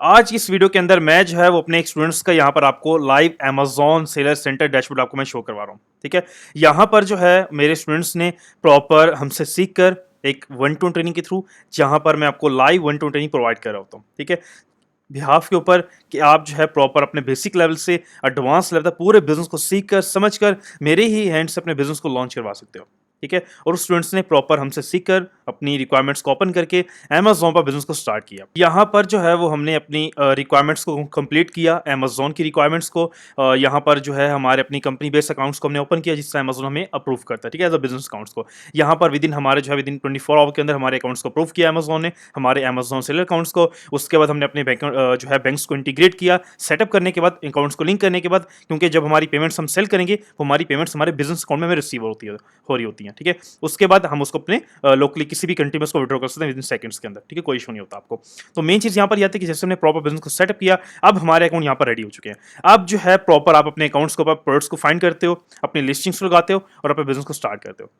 आज की इस वीडियो के अंदर मैं जो है वो अपने एक स्टूडेंट्स का यहाँ पर आपको live Amazon seller centre dashboard आपको मैं शो करवा रहा हूँ, ठीक है। यहाँ पर जो है मेरे स्टूडेंट्स ने प्रॉपर हमसे सीख कर एक वन टू ट्रेनिंग के थ्रू जहाँ पर मैं आपको live one two training provide कर रहा होता हूँ, ठीक है। बिहाफ के ऊपर कि आप जो है प्रॉपर अपने बेसिक लेवल से एडवांस लेवल तक पूरे बिजनेस को सीख कर समझ कर मेरे ही हैंड से अपने बिजनेस को लॉन्च करवा सकते हो, ठीक है। और उस स्टूडेंट्स ने प्रॉपर हमसे सीख कर अपनी रिक्वायरमेंट्स को ओपन करके अमेज़न पर बिजनेस को स्टार्ट किया। यहाँ पर जो है वो हमने अपनी रिक्वायरमेंट्स को कंप्लीट किया, अमेज़न की रिक्वायरमेंट्स को। यहाँ पर जो है हमारे अपनी कंपनी बेस्ड अकाउंट्स को हमने ओपन किया जिससे अमेज़न हमें अप्रूव करता है, ठीक है, एज अ बिजनेस अकाउंट्स को। यहाँ पर विदिन हमारे जो है विदिन 24 आवर के अंदर हमारे अकाउंट्स को अप्रूव किया अमेज़न ने, हमारे अमेज़न सेलर अकाउंट्स को। उसके बाद हमने अपने बैंक जो है बैंक्स को इंटीग्रेट किया, सेटअप करने के बाद अकाउंट्स को लिंक करने के बाद, क्योंकि जब हमारी पेमेंट्स हम सेल करेंगे वो हमारी पेमेंट्स हमारे बिजनेस अकाउंट में हमें रिसीव हो रही होती हैं, ठीक है। उसके बाद हम उसको अपने लोकली किसी भी कंट्री में उसको विड्रॉ कर सकते हैं विदिन सेकंड्स के अंदर, ठीक है, कोई इशू नहीं होता आपको। तो मेन चीज यहाँ पर यह आती है कि जैसे हमने प्रॉपर बिजनेस को सेटअप किया, अब हमारे अकाउंट यहाँ पर रेडी हो चुके हैं। अब जो है प्रॉपर आप अपने अकाउंट्स को प्रोडक्ट्स को फाइंड करते हो, अपनी लिस्टिंग्स लगाते हो और अपने बिजनेस को स्टार्ट करते हो,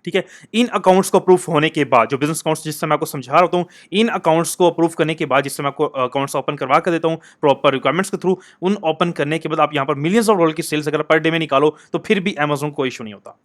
ठीक है। इन अकाउंट्स को अप्रूव होने के बाद जो बिजनेस अकाउंट्स जिससे मैं आपको समझा रहा हूँ, इन अकाउंट्स को अप्रूव करने के बाद जिससे मैं आपको अकाउंट्स ओपन करवा कर देता हूँ प्रॉपर रिक्वायरमेंट्स के थ्रू, उन ओपन करने के बाद आप यहाँ पर मिलियंस ऑफ डॉलर की सेल्स अगर पर डे में निकालो तो फिर भी अमेज़न को कोई इशू नहीं होता।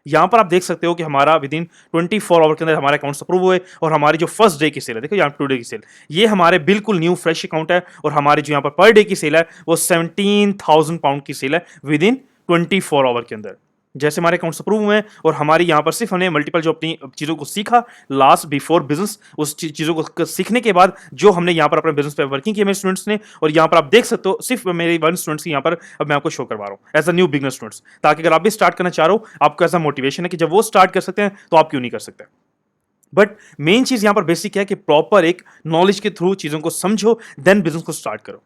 यहाँ पर आप देख सकते हो कि हमारा विदिन 24 आवर के अंदर हमारे अकाउंट्स अप्रूव हुए और हमारी जो फर्स्ट डे की सेल है, देखो यहाँ टुडे की सेल, ये हमारे बिल्कुल न्यू फ्रेश अकाउंट है और हमारी जो यहाँ पर डे की सेल है वो 17,000 पाउंड की सेल है विदिन 24 आवर के अंदर। जैसे हमारे अकाउंट्स अप्रूव हुए हैं और हमारी यहाँ पर सिर्फ हमने मल्टीपल जो अपनी चीज़ों को सीखा लास्ट बिफोर बिजनेस, उस चीज़ों को सीखने के बाद जो हमने यहाँ पर अपने बिजनेस पे वर्किंग की मेरे स्टूडेंट्स ने, और यहाँ पर आप देख सकते हो सिर्फ मेरे वन स्टूडेंट्स की यहाँ पर अब मैं आपको शो करवा रहा हूँ as a new beginner students, ताकि अगर आप भी स्टार्ट करना चाह रहे हो आपको ऐसा मोटिवेशन है कि जब वो स्टार्ट कर सकते हैं तो आप क्यों नहीं कर सकते। बट मेन चीज यहाँ पर बेसिक है कि प्रॉपर एक नॉलेज के थ्रू चीज़ों को समझो देन बिजनेस को स्टार्ट करो,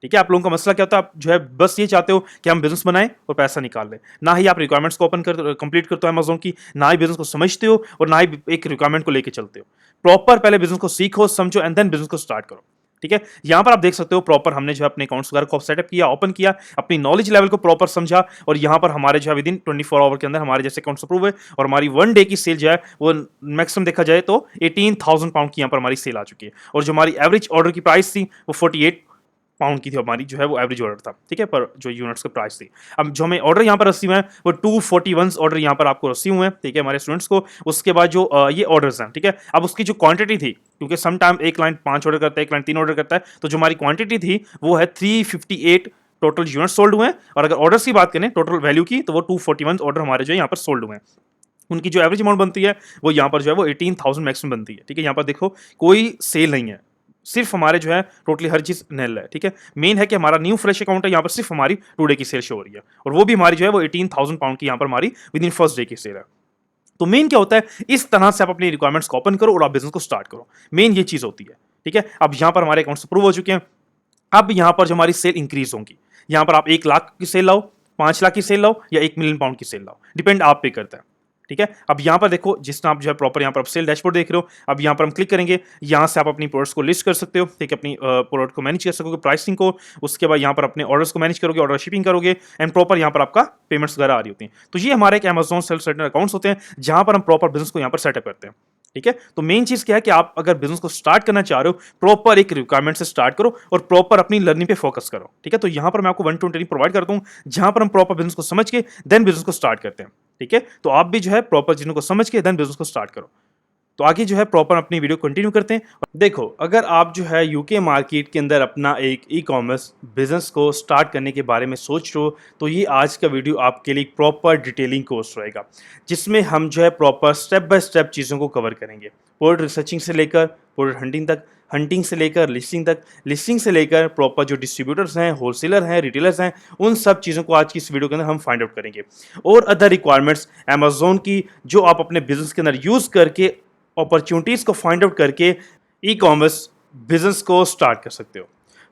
ठीक है। आप लोगों का मसला क्या होता है, आप जो है बस ये चाहते हो कि हम बिजनेस बनाएं और पैसा निकाल लें, ना ही आप रिक्वायरमेंट्स को ओपन कर कंप्लीट करते हो अमेज़न की, ना ही बिजनेस को समझते हो और ना ही एक रिक्वायरमेंट को लेके चलते हो। प्रॉपर पहले बिजनेस को सीखो समझो एंड देन बिजनेस को स्टार्ट करो, ठीक है। यहां पर आप देख सकते हो प्रॉपर हमने जो है अपने अकाउंट्स वगैरह को सेटअप किया, ओपन किया, अपनी नॉलेज लेवल को प्रॉपर समझा और यहां पर हमारे जो है विदिन 24 आवर के अंदर हमारे जैसे अकाउंट्स अप्रूव हुए और हमारी वन डे की सेल जो है वो मैक्सिमम देखा जाए तो 18,000 पाउंड की यहां पर हमारी सेल आ चुकी है और जो हमारी एवरेज ऑर्डर की प्राइस थी वो 48 पाउंड की थी, हमारी जो है वो एवरेज ऑर्डर था, ठीक है, पर जो यूनिट्स का प्राइस थी। अब जो हमें ऑर्डर यहाँ पर रसीव हैं वो 241 ऑर्डर यहाँ पर आपको रसीव हुए हैं, ठीक है, हमारे स्टूडेंट्स को। उसके बाद जो ये ऑर्डर्स हैं, ठीक है, अब उसकी जो क्वांटिटी थी, क्योंकि सम टाइम एक क्लाइंट 5 ऑर्डर करता है, एक क्लाइंट 3 ऑर्डर करता है, तो जो हमारी क्वांटिटी थी वो है 358 टोटल यूनिट सोल्ड हुए हैं। और अगर ऑर्डर्स की बात करें टोटल वैल्यू की तो वो 241 ऑर्डर हमारे जो है यहाँ पर सोल्ड हुए हैं। उनकी जो एवरेज अमाउंट बनती है वो यहाँ पर जो है वो 18,000 मैक्सिमम बनती है, ठीक है। यहाँ पर देखो कोई सेल नहीं है, सिर्फ हमारे जो है टोटली हर चीज नेल है, ठीक है। मेन है कि हमारा न्यू फ्रेश अकाउंट है, यहाँ पर सिर्फ हमारी टुडे की सेल शो हो रही है और वो भी हमारी जो है वो 18,000 पाउंड की यहाँ पर हमारी विद इन फर्स्ट डे की सेल है। तो मेन क्या होता है, इस तरह से आप अपनी रिक्वायरमेंट्स को ओपन करो और आप बिजनेस को स्टार्ट करो, मेन ये चीज होती है, ठीक है। अब यहाँ पर हमारे अकाउंट्स अप्रूव हो चुके हैं, अब यहाँ पर जो हमारी सेल इंक्रीज होंगी, यहाँ पर आप 1 लाख की सेल लाओ, 5 लाख की सेल लाओ या 1 मिलियन पाउंड की सेल लाओ, डिपेंड आप पे करता है, ठीक है। अब यहाँ पर देखो जिस तरह आप जो है प्रॉपर यहाँ पर आप सेल डैशबोर्ड देख रहे हो, अब यहाँ पर हम क्लिक करेंगे, यहाँ से आप अपनी प्रोडक्ट्स को लिस्ट कर सकते हो, ठीक है, अपनी प्रोडक्ट को मैनेज कर सकोगे, प्राइसिंग को। उसके बाद यहाँ पर अपने ऑर्डर्स को मैनेज करोगे, ऑर्डर शिपिंग करोगे एंड प्रॉपर यहाँ पर आपका पेमेंट्स वगैरह आ रही होती हैं। तो ये हमारे एक अमेज़न सेल्फ सर्टेन अकाउंट्स होते हैं जहाँ पर हम प्रॉपर बिजनेस को यहाँ पर सेटअप करते हैं, ठीक है। तो मेन चीज क्या है कि आप अगर बिजनेस को स्टार्ट करना चाह रहे हो प्रॉपर एक रिक्वायरमेंट से स्टार्ट करो और प्रॉपर अपनी लर्निंग पे फोकस करो, ठीक है। तो यहां पर मैं आपको वन टू ट्रेनिंग प्रोवाइड करता हूं जहां पर हम प्रॉपर बिजनेस को समझ के देन बिजनेस को स्टार्ट करते हैं, ठीक है। तो आप भी जो है प्रॉपर चीजों को समझ के देन बिजनेस को स्टार्ट करो। तो आगे जो है प्रॉपर अपनी वीडियो कंटिन्यू करते हैं। देखो अगर आप जो है यूके मार्केट के अंदर अपना एक ई कॉमर्स बिजनेस को स्टार्ट करने के बारे में सोच रहे हो तो ये आज का वीडियो आपके लिए प्रॉपर डिटेलिंग कोर्स रहेगा, जिसमें हम जो है प्रॉपर स्टेप बाय स्टेप चीज़ों को कवर करेंगे, प्रोडक्ट रिसर्चिंग से लेकर प्रोडक्ट हंटिंग तक, हंटिंग से लेकर लिस्टिंग तक, लिस्टिंग से लेकर प्रॉपर जो डिस्ट्रीब्यूटर्स हैं, होलसेलर हैं, रिटेलर्स हैं, उन सब चीज़ों को आज की इस वीडियो के अंदर हम फाइंड आउट करेंगे। और अदर रिक्वायरमेंट्स अमेज़न की जो आप अपने बिजनेस के अंदर यूज़ करके अपॉर्चुनिटीज़ को फाइंड आउट करके ई कॉमर्स बिजनेस को स्टार्ट कर सकते हो।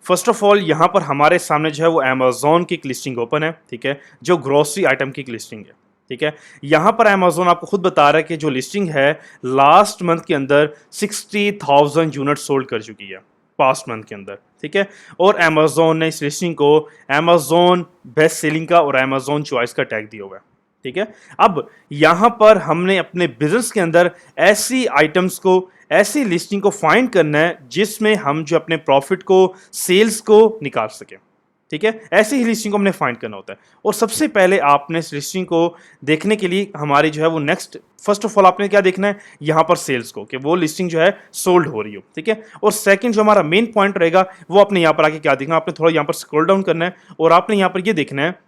फर्स्ट ऑफ ऑल यहाँ पर हमारे सामने जो है वो अमेज़न की एक लिस्टिंग ओपन है, ठीक है, जो ग्रोसरी आइटम की एक लिस्टिंग है, ठीक है। यहाँ पर अमेज़न आपको खुद बता रहा है कि जो लिस्टिंग है लास्ट मंथ के अंदर 60,000 यूनिट सोल्ड कर चुकी है पास्ट मंथ के अंदर, ठीक है। और अमेज़न ने इस लिस्टिंग को अमेज़न बेस्ट सेलिंग का और अमेज़न चॉइस का टैग दिया हुआ है, ठीक है। अब यहां पर हमने अपने बिजनेस के अंदर ऐसी आइटम्स को, ऐसी लिस्टिंग को फाइंड करना है जिसमें हम जो अपने प्रॉफिट को, सेल्स को निकाल सकें, ठीक है। ऐसी ही लिस्टिंग को हमने फाइंड करना होता है। और सबसे पहले आपने इस लिस्टिंग को देखने के लिए हमारी जो है वो नेक्स्ट, फर्स्ट ऑफ ऑल आपने क्या देखना है, यहाँ पर सेल्स को, कि वो लिस्टिंग जो है सोल्ड हो रही हो, ठीक है। और सेकंड जो हमारा मेन पॉइंट रहेगा वो आपने यहाँ पर आके क्या देखना, आपने थोड़ा यहाँ पर स्क्रॉल डाउन करना है और आपने यहाँ पर ये देखना है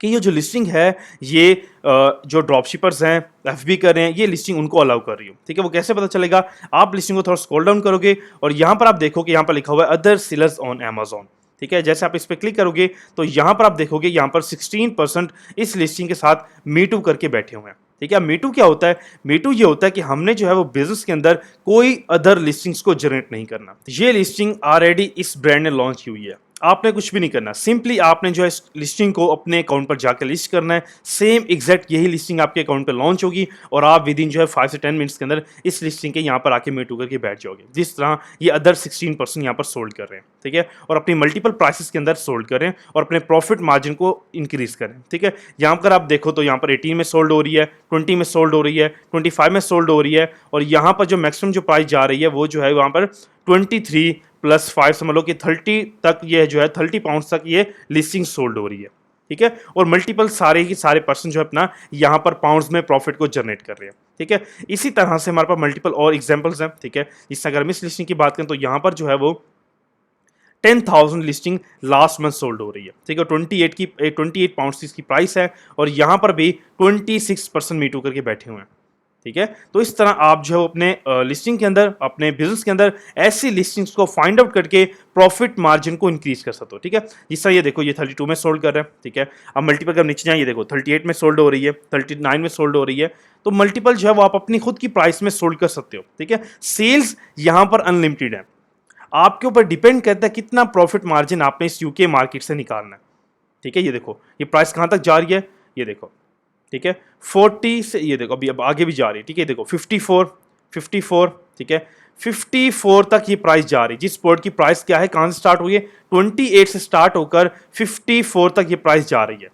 कि ये जो लिस्टिंग है ये जो ड्रॉपशिपर्स हैं, एफबी कर रहे हैं, ये लिस्टिंग उनको अलाउ कर रही हो, ठीक है। वो कैसे पता चलेगा, आप लिस्टिंग को थोड़ा स्क्रॉल डाउन करोगे और यहाँ पर आप देखो कि यहाँ पर लिखा हुआ है अदर सेलर्स ऑन अमेजॉन, ठीक है। जैसे आप इस पर क्लिक करोगे तो यहाँ पर आप देखोगे यहाँ पर 16% इस लिस्टिंग के साथ मीटू करके बैठे हुए हैं, ठीक है। मीटू क्या होता है, मीटू ये होता है कि हमने जो है वो बिजनेस के अंदर कोई अदर लिस्टिंग्स को जनरेट नहीं करना। ये लिस्टिंग ऑलरेडी इस ब्रांड ने लॉन्च की हुई है, आपने कुछ भी नहीं करना, सिंपली आपने जो है इस लिस्टिंग को अपने अकाउंट पर जाकर लिस्ट करना है। सेम एग्जैक्ट यही लिस्टिंग आपके अकाउंट पर लॉन्च होगी और आप विद इन जो है 5 से 10 मिनट्स के अंदर इस लिस्टिंग के यहाँ पर आके मीटू करके बैठ जाओगे, जिस तरह ये अदर 16% यहाँ पर सोल्ड कर रहे हैं, ठीक है। और अपनी मल्टीपल प्राइसेस के अंदर सोल्ड कर रहे हैं और अपने प्रॉफिट मार्जिन को इंक्रीज करें, ठीक है। यहाँ पर आप देखो तो यहाँ पर 18 में सोल्ड हो रही है, 20 में सोल्ड हो रही है, 25 में सोल्ड हो रही है और यहाँ पर जो मैक्सिमम जो प्राइस जा रही है वो जो है वहाँ पर 23 प्लस 5 समझ लो कि 30 तक ये जो है 30 पाउंड तक ये लिस्टिंग सोल्ड हो रही है, ठीक है। और मल्टीपल सारे ही सारे पर्सन जो है अपना यहाँ पर पाउंड्स में प्रॉफिट को जनरेट कर रहे हैं, ठीक है। इसी तरह से हमारे पास मल्टीपल और एग्जांपल्स हैं, ठीक है। इससे अगर हम इस लिस्टिंग की बात करें तो यहाँ पर जो है वो 10,000 लिस्टिंग लास्ट मंथ सोल्ड हो रही है, ठीक है। 28 पाउंड्स इसकी प्राइस है और यहाँ पर भी 26% मीटू करके बैठे हुए हैं, ठीक है। तो इस तरह आप जो है अपने लिस्टिंग के अंदर, अपने बिजनेस के अंदर ऐसी लिस्टिंग्स को फाइंड आउट करके प्रॉफिट मार्जिन को इंक्रीज कर सकते हो, ठीक है। जिस तरह ये देखो ये 32 में सोल्ड कर रहे हैं, ठीक है। अब मल्टीपल का नीचे जाए, ये देखो 38 में सोल्ड हो रही है, 39 में सोल्ड हो रही है। तो मल्टीपल जो है वो आप अपनी खुद की प्राइस में सोल्ड कर सकते हो, ठीक है। सेल्स यहाँ पर अनलिमिटेड है, आपके ऊपर डिपेंड करता है कितना प्रॉफिट मार्जिन आपने इस यूके मार्केट से निकालना है, ठीक है। ये देखो ये प्राइस कहाँ तक जा रही है, ये देखो, ठीक है। 40 से ये देखो अभी अब आगे भी जा रही है, ठीक है। देखो 54, ठीक है। 54 तक ये प्राइस जा रही है, जिस पोर्ट की प्राइस क्या है, कहाँ से स्टार्ट हुई है, 28 से स्टार्ट होकर 54 तक ये प्राइस जा रही है,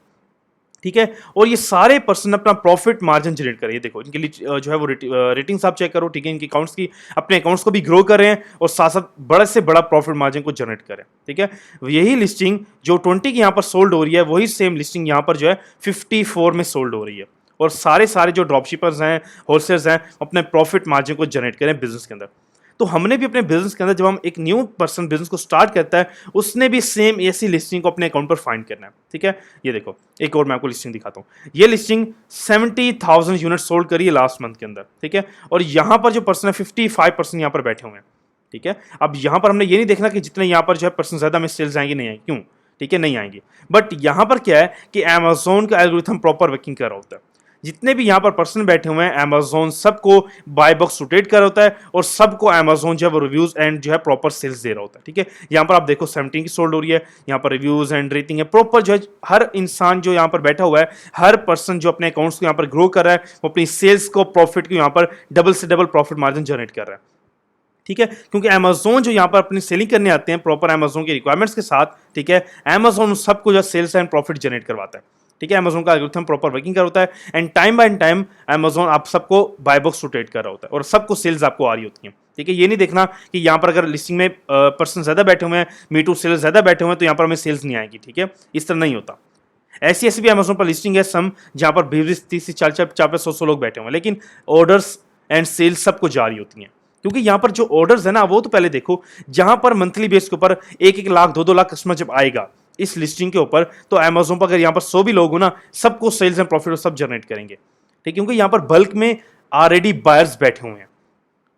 ठीक है। और ये सारे पर्सन अपना प्रॉफिट मार्जिन जनरेट करें, ये देखो इनके लिए जो है वो रेटिंग्स आप चेक करो, ठीक है। इनके अकाउंट्स की, अपने अकाउंट्स को भी ग्रो कर रहे हैं और साथ साथ बड़े से बड़ा प्रॉफिट मार्जिन को जनरेट करें, ठीक है। यही लिस्टिंग जो 20 की यहाँ पर सोल्ड हो रही है वही सेम लिस्टिंग यहाँ पर जो है 54 में सोल्ड हो रही है। और सारे जो ड्रॉपशिपर्स हैं, होलसेलर्स हैं, अपने प्रॉफिट मार्जिन को जनरेट करें बिजनेस के अंदर। तो हमने भी अपने बिजनेस के अंदर, जब हम एक न्यू पर्सन बिजनेस को स्टार्ट करता है, उसने भी सेम ऐसी लिस्टिंग को अपने अकाउंट पर फाइंड करना है, ठीक है। ये देखो एक और मैं आपको लिस्टिंग दिखाता हूँ, ये लिस्टिंग 70,000 यूनिट सोल्ड करी है लास्ट मंथ के अंदर, ठीक है। और यहाँ पर जो पर्सन है 55% यहाँ पर बैठे हुए हैं, ठीक है। अब यहाँ पर हमने ये नहीं देखना कि जितने यहाँ पर जो है पर्सन ज्यादा में सेल्स आएंगे, नहीं आएंगे, क्यों, ठीक है, नहीं आएंगी। बट यहाँ पर क्या है कि अमेजोन का एल्गोरिथम प्रॉपर वर्किंग कर रहा होता है। जितने भी यहाँ पर पर्सन बैठे हुए हैं, अमेजोन सबको बाय बॉक्स रोटेट कर रहा होता है और सबको अमेजोन जो है वो रिव्यूज एंड जो है प्रॉपर सेल्स दे रहा होता है, ठीक है। यहाँ पर आप देखो 17 की सोल्ड हो रही है, यहाँ पर रिव्यूज एंड रेटिंग है, प्रॉपर जो है हर इंसान जो यहाँ पर बैठा हुआ है, हर पर्सन जो अपने अकाउंट्स को यहाँ पर ग्रो कर रहा है, वो अपनी सेल्स को, प्रॉफिट को यहाँ पर डबल से डबल प्रॉफिट मार्जिन जनरेट कर रहा है, ठीक है। क्योंकि अमेजोन जो यहाँ पर अपनी सेलिंग करने आते हैं प्रॉपर अमेजोन के रिक्वायरमेंट्स के साथ, ठीक है, अमेजोन सबको जो सेल्स एंड प्रॉफिट जनरेट करवाता है, ठीक है। अमेजोन का एल्गोरिथम प्रॉपर वर्किंग कर होता है and time by time Amazon आप सबको बाय बॉक्स रोटेट कर रहा होता है और सबको सेल्स आपको आ रही होती है, ठीक है। ये नहीं देखना कि यहाँ पर अगर लिस्टिंग में पर्सन ज्यादा बैठे हुए हैं, मीटू सेल्स ज्यादा बैठे हुए हैं, तो यहाँ पर हमें सेल्स नहीं आएगी, ठीक है। इस तरह नहीं होता। ऐसी भी अमेजोन पर लिस्टिंग है सम जहाँ पर 20-30 से 400 लोग बैठे हुए हैं, लेकिन ऑर्डर्स एंड सेल्स सबको जारी होती हैं। क्योंकि यहाँ पर जो ऑर्डर्स है ना, वो तो पहले देखो, जहां पर मंथली बेस के ऊपर 1-1 लाख 2-2 लाख कस्टमर जब आएगा इस लिस्टिंग के ऊपर, तो अमेजोन पर अगर यहाँ पर 100 भी लोग हो ना, सबको सेल्स एंड प्रॉफिट सब जनरेट करेंगे, ठीक है। क्योंकि यहाँ पर बल्क में ऑलरेडी बायर्स बैठे हुए हैं,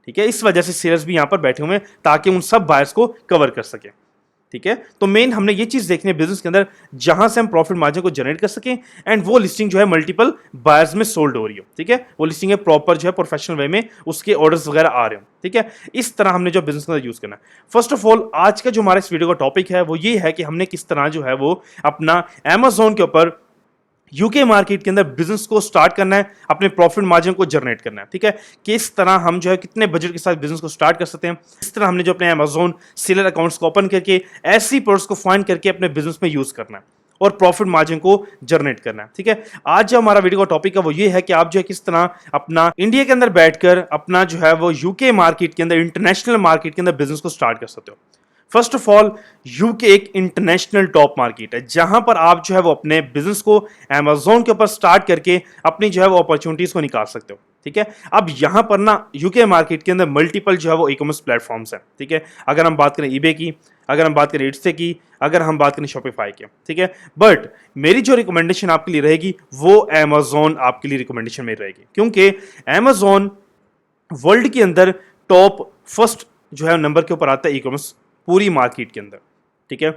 ठीक है। इस वजह से सेलर्स भी यहाँ पर बैठे हुए हैं ताकि उन सब बायर्स को कवर कर सके, ठीक है। तो मेन हमने ये चीज देखनी है बिजनेस के अंदर, जहां से हम प्रॉफिट मार्जिन को जनरेट कर सकें एंड वो लिस्टिंग जो है मल्टीपल बायर्स में सोल्ड हो रही हो, ठीक है। वो लिस्टिंग है प्रॉपर जो है प्रोफेशनल वे में उसके ऑर्डर्स वगैरह आ रहे हो, ठीक है। इस तरह हमने जो बिजनेस के अंदर यूज करना है। फर्स्ट ऑफ ऑल आज का जो हमारा इस वीडियो का टॉपिक है वो ये है कि हमने किस तरह जो है वो अपना अमेजोन के ऊपर यूके मार्केट के अंदर बिजनेस को स्टार्ट करना है, अपने प्रॉफिट मार्जिन को जनरेट करना है, ठीक है। किस तरह हम जो है कितने बजट के साथ बिजनेस को स्टार्ट कर सकते हैं, इस तरह हमने जो अपने अमेजोन सेलर अकाउंट्स को ओपन करके ऐसी प्रोडक्ट्स को फाइंड करके अपने बिजनेस में यूज करना है। और प्रॉफिट मार्जिन को जनरेट करना है। ठीक है, आज जो हमारा वीडियो का टॉपिक है वो ये है कि आप जो है किस तरह अपना इंडिया के अंदर बैठकर अपना जो है वो यूके मार्केट के अंदर, इंटरनेशनल मार्केट के अंदर बिजनेस को स्टार्ट कर सकते हो। फर्स्ट ऑफ ऑल, यूके एक इंटरनेशनल टॉप मार्केट है जहां पर आप जो है वो अपने बिजनेस को अमेजोन के ऊपर स्टार्ट करके अपनी जो है वो अपॉर्चुनिटीज को निकाल सकते हो। ठीक है, अब यहां पर ना यूके मार्केट के अंदर मल्टीपल जो है वो ई कॉमर्स प्लेटफॉर्म्स हैं। ठीक है, अगर हम बात करें ईबे की, अगर हम बात करें इट्से की, अगर हम बात करें शॉपिफाई की। ठीक है, बट मेरी जो रिकमेंडेशन आपके लिए रहेगी वो अमेजोन आपके लिए रिकमेंडेशन मेरी रहेगी, क्योंकि अमेजोन वर्ल्ड के अंदर टॉप फर्स्ट जो है नंबर के ऊपर आता है ई कॉमर्स पूरी मार्केट के अंदर। ठीक है,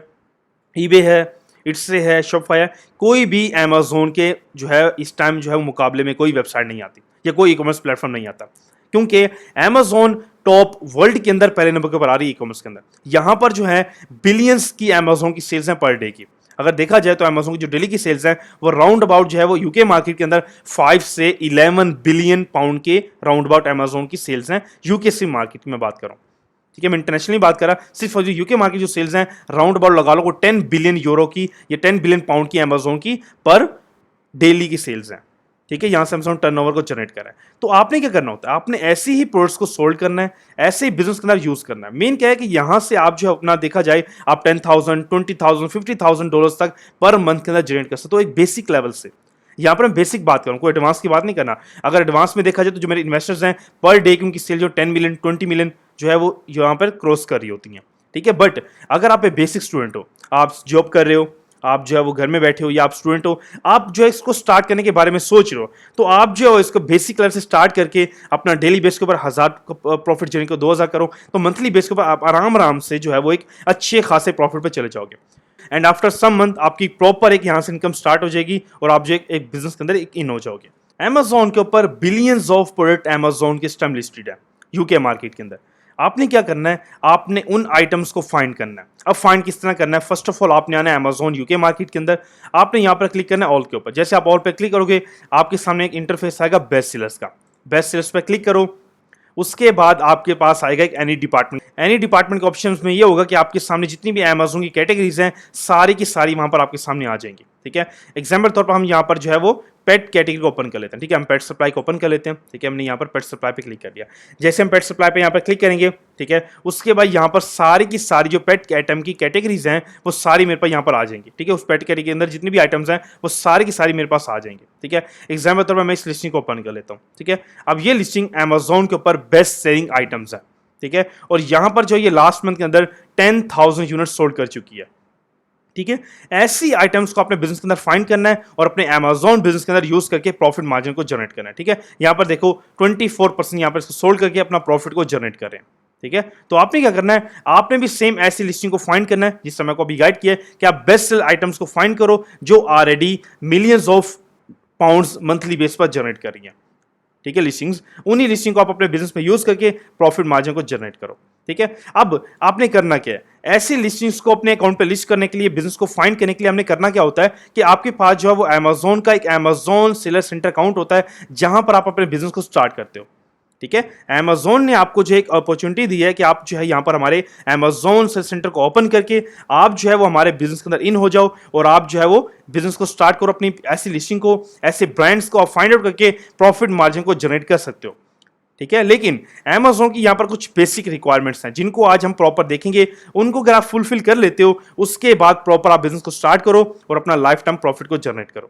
ईबे है, इट्से है, शॉपिफाई है, कोई भी अमेजोन के जो है इस टाइम जो है वो मुकाबले में कोई वेबसाइट नहीं आती या कोई ई कॉमर्स प्लेटफॉर्म नहीं आता, क्योंकि अमेजोन टॉप वर्ल्ड के अंदर पहले नंबर के ऊपर आ रही है ई कॉमर्स के अंदर। यहां पर जो है बिलियंस की अमेजोन की सेल्स हैं पर डे की। अगर देखा जाए तो अमेजोन की जो डेली की सेल्स है वो राउंड अबाउट जो है वो यूके मार्केट के अंदर 5 से 11 बिलियन पाउंड के राउंड अबाउट अमेजोन की सेल्स हैं यूके सी मार्केट में बात करूं। ठीक है, मैं इंटरनेशनली बात कर रहा, सिर्फ जो यूके मार्केट जो सेल्स हैं राउंड अबाउट लगा लो को 10 बिलियन यूरो की या 10 बिलियन पाउंड की अमेजोन की पर डेली की सेल्स हैं। ठीक है, यहां से अमेजोन टर्नओवर को जनरेट कर रहा है। तो आपने क्या करना होता है, आपने ऐसे ही प्रोडक्ट्स को सोल्ड करना है, ऐसे ही बिजनेस के अंदर यूज करना है। मेन क्या है कि यहां से आप जो अपना देखा जाए आप 10,000 20,000 50,000 डॉलर्स तक पर मंथ के अंदर जनरेट कर सकते हो, तो एक बेसिक लेवल से। यहां पर मैं बेसिक बात करूं, कोई एडवांस की बात नहीं करना। अगर एडवांस में देखा जाए तो जो मेरे इन्वेस्टर्स हैं पर डे की उनकी सेल जो 10 मिलियन 20 मिलियन जो है वो यहां पर क्रॉस कर रही होती हैं। ठीक है, बट अगर आप एक बेसिक स्टूडेंट हो, आप जॉब कर रहे हो, आप जो है वो घर में बैठे हो या आप स्टूडेंट हो, आप जो है इसको स्टार्ट करने के बारे में सोच रहे हो, तो आप जो है इसको बेसिक लेवल से स्टार्ट करके अपना डेली बेस के ऊपर 1000 प्रॉफिट जनरेट करो, 2000 करो, तो मंथली बेस के ऊपर आप आराम आराम से जो है वो एक अच्छे खासे प्रॉफिट पे चले जाओगे। एंड आफ्टर सम मंथ आपकी प्रॉपर एक यहां से इनकम स्टार्ट हो जाएगी और आप जो एक बिजनेस के अंदर एक इन हो जाओगे। अमेजोन के ऊपर बिलियंस ऑफ प्रोडक्ट अमेजोन के स्टम लिस्टेड है यूके मार्केट के अंदर। आपने क्या करना है, आपने उन आइटम्स को फाइंड करना है। अब फाइंड किस तरह करना है, फर्स्ट ऑफ ऑल आपने आना है अमेजोन यूके मार्केट के अंदर, आपने यहां पर क्लिक करना है ऑल के ऊपर। जैसे आप ऑल पे क्लिक करोगे आपके सामने एक इंटरफेस आएगा बेस्ट सेलर्स का। बेस्ट सेलर्स पे क्लिक करो, उसके बाद आपके पास आएगा एक एनी डिपार्टमेंट। एनी डिपार्टमेंट के ऑप्शन में ये होगा कि आपके सामने जितनी भी अमेजोन की कैटेगरीज हैं सारी की सारी वहां पर आपके सामने आ जाएंगी। ठीक है, एग्जाम्पल तौर पर हम यहाँ पर जो है वो पेट कैटेगरी को ओपन कर लेते हैं। ठीक है, हम पेट सप्लाई को ओपन कर लेते हैं। ठीक है, हमने यहाँ पर पेट सप्लाई पे क्लिक कर दिया। जैसे हम पेट सप्लाई पे यहाँ पर क्लिक करेंगे, ठीक है, उसके बाद यहाँ पर सारी की सारी जो पेट आइटम की कैटेगरीज हैं वो सारी मेरे पास यहाँ पर आ जाएंगी। ठीक है, उस पेट कैटेगरी के अंदर जितनी भी आइटम्स हैं वो सारी की सारी मेरे पास आ जाएंगी। ठीक है, एग्जाम्पल तौर पर मैं इस लिस्टिंग को ओपन कर लेता हूँ। ठीक है, अब ये लिस्टिंग अमेजोन के ऊपर बेस्ट सेलिंग आइटम्स है। ठीक है, और यहाँ पर जो ये लास्ट मंथ के अंदर 10,000 यूनिट सोल्ड कर चुकी है। ठीक है, ऐसी आइटम्स को अपने बिजनेस के अंदर फाइंड करना है और अपने अमेजोन बिजनेस के अंदर यूज करके प्रॉफिट मार्जिन को जनरेट करना है। ठीक है, यहां पर देखो 24% यहां पर इसको सोल्ड करके अपना प्रॉफिट को जनरेट कर रहे हैं। ठीक है, तो आपने क्या करना है, आपने भी सेम ऐसी लिस्टिंग को फाइंड करना है जिस समय को अभी गाइड किया है कि आप बेस्ट सेल आइटम्स को फाइंड करो जो already millions of pounds monthly base पर जनरेट कर रही है। ठीक है, लिस्टिंग्स, उन्हीं लिस्टिंग को आप अपने बिजनेस में यूज करके प्रॉफिट मार्जिन को जनरेट करो। ठीक है, अब आपने करना क्या है, ऐसी लिस्टिंग्स को अपने अकाउंट पे लिस्ट करने के लिए, बिजनेस को फाइंड करने के लिए हमने करना क्या होता है कि आपके पास जो है वो अमेजोन का एक अमेजोन सेलर सेंटर अकाउंट होता है जहां पर आप अपने बिजनेस को स्टार्ट करते हो। ठीक है, अमेजोन ने आपको जो एक अपॉर्चुनिटी दी है कि आप जो है यहां पर हमारे अमेजोन सेल सेंटर को ओपन करके आप जो है वो हमारे बिजनेस के अंदर इन हो जाओ और आप जो है वो बिजनेस को स्टार्ट करो। अपनी ऐसी लिस्टिंग को, ऐसे ब्रांड्स को आप फाइंड आउट करके प्रॉफिट मार्जिन को जनरेट कर सकते हो। ठीक है, लेकिन अमेजोन की यहां पर कुछ बेसिक रिक्वायरमेंट्स हैं जिनको आज हम प्रॉपर देखेंगे। उनको अगर आप फुलफिल कर लेते हो उसके बाद प्रॉपर आप बिजनेस को स्टार्ट करो और अपना लाइफ टाइम प्रॉफिट को जनरेट करो।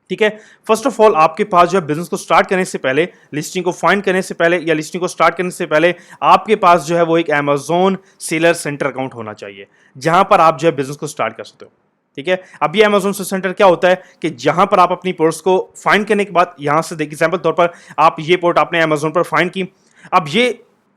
ठीक है, फर्स्ट ऑफ ऑल आपके पास जो है बिजनेस को स्टार्ट करने से पहले, लिस्टिंग को फाइंड करने से पहले या लिस्टिंग को स्टार्ट करने से पहले आपके पास जो है वो एक अमेजोन सेलर सेंटर अकाउंट होना चाहिए जहां पर आप जो है बिजनेस को स्टार्ट कर सकते हो। ठीक है, अब ये अमेजोन सेल सेंटर क्या होता है कि जहां पर आप अपनी प्रोडक्ट्स को फाइंड करने के बाद यहां से देखिए, एग्जांपल तौर पर आप ये प्रोडक्ट आपने अमेजोन पर फाइंड की। अब ये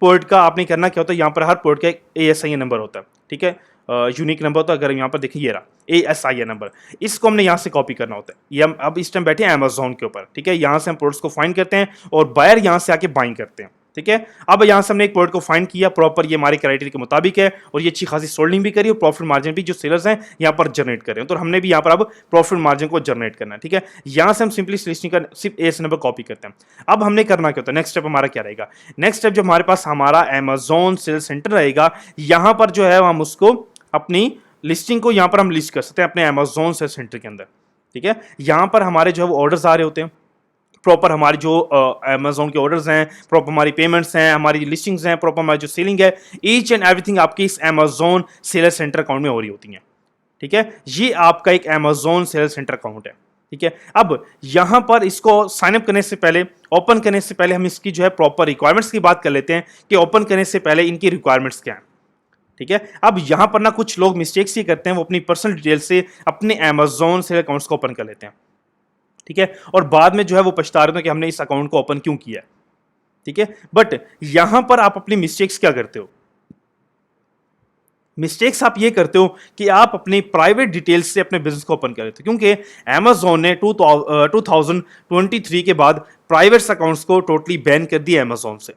प्रोडक्ट का आपने करना क्या होता है, यहां पर हर प्रोडक्ट का एक ASIN नंबर होता है। ठीक है, यूनिक नंबर होता है। अगर यहाँ पर देखिए ये रहा ASIN नंबर, इसको हमने यहाँ से कॉपी करना होता है। ये हम अब इस टाइम बैठे हैं अमेजोन के ऊपर। ठीक है, यहाँ से हम प्रोडक्ट्स को फाइंड करते हैं और बायर यहाँ से आके बाइंग करते हैं। ठीक है, अब यहाँ से हमने एक प्रोडक्ट को फाइंड किया, प्रॉपर ये हमारे क्राइटेरिया के मुताबिक है और ये अच्छी खासी सोल्डिंग भी करी और प्रॉफिट मार्जिन भी जो सेलर्स हैं यहाँ पर जनरेट कर रहे हैं, तो हमने भी यहाँ पर अब प्रॉफिट मार्जिन को जनरेट करना है। ठीक है, यहाँ से हम सिंपली लिस्टिंग का सिर्फ ASIN नंबर कॉपी करते हैं। अब हमने करना क्या होता है, नेक्स्ट स्टेप हमारा क्या रहेगा, नेक्स्ट स्टेप जो हमारे पास हमारा अमेजोन सेल सेंटर रहेगा, यहाँ पर जो है हम उसको अपनी लिस्टिंग को यहाँ पर हम लिस्ट कर सकते हैं अपने अमेजोन सेल सेंटर के अंदर, ठीक है। यहाँ पर हमारे जो है वो ऑर्डर्स आ रहे होते हैं, प्रॉपर हमारी जो अमेजोन के ऑर्डर्स हैं, प्रॉपर हमारी पेमेंट्स हैं, हमारी लिस्टिंग्स हैं, प्रॉपर हमारी जो सेलिंग है, ईच एंड एवरीथिंग आपकी इस अमेजोन सेलर सेंटर अकाउंट में हो रही होती है, ठीक है। ये आपका एक अमेजोन सेलर सेंटर अकाउंट है, ठीक है। अब यहां पर इसको साइन अप करने से पहले, ओपन करने से पहले हम इसकी जो है प्रॉपर रिक्वायरमेंट्स की बात कर लेते हैं कि ओपन करने से पहले इनकी रिक्वायरमेंट्स क्या है, ठीक है। अब यहां पर ना कुछ लोग मिस्टेक्स ये करते हैं, वो अपनी पर्सनल डिटेल से अपने अमेजोन सेलर अकाउंट्स को ओपन कर लेते हैं, ठीक है, और बाद में जो है वो पछता रहे हो कि हमने इस अकाउंट को ओपन क्यों किया, ठीक है। बट यहां पर आप अपनी मिस्टेक्स क्या करते हो, मिस्टेक्स आप ये करते हो कि आप अपनी प्राइवेट डिटेल्स से अपने बिजनेस को ओपन कर लेते हो, क्योंकि अमेजोन ने 2023 के बाद प्राइवेट अकाउंट्स को टोटली बैन कर दिया अमेजोन से,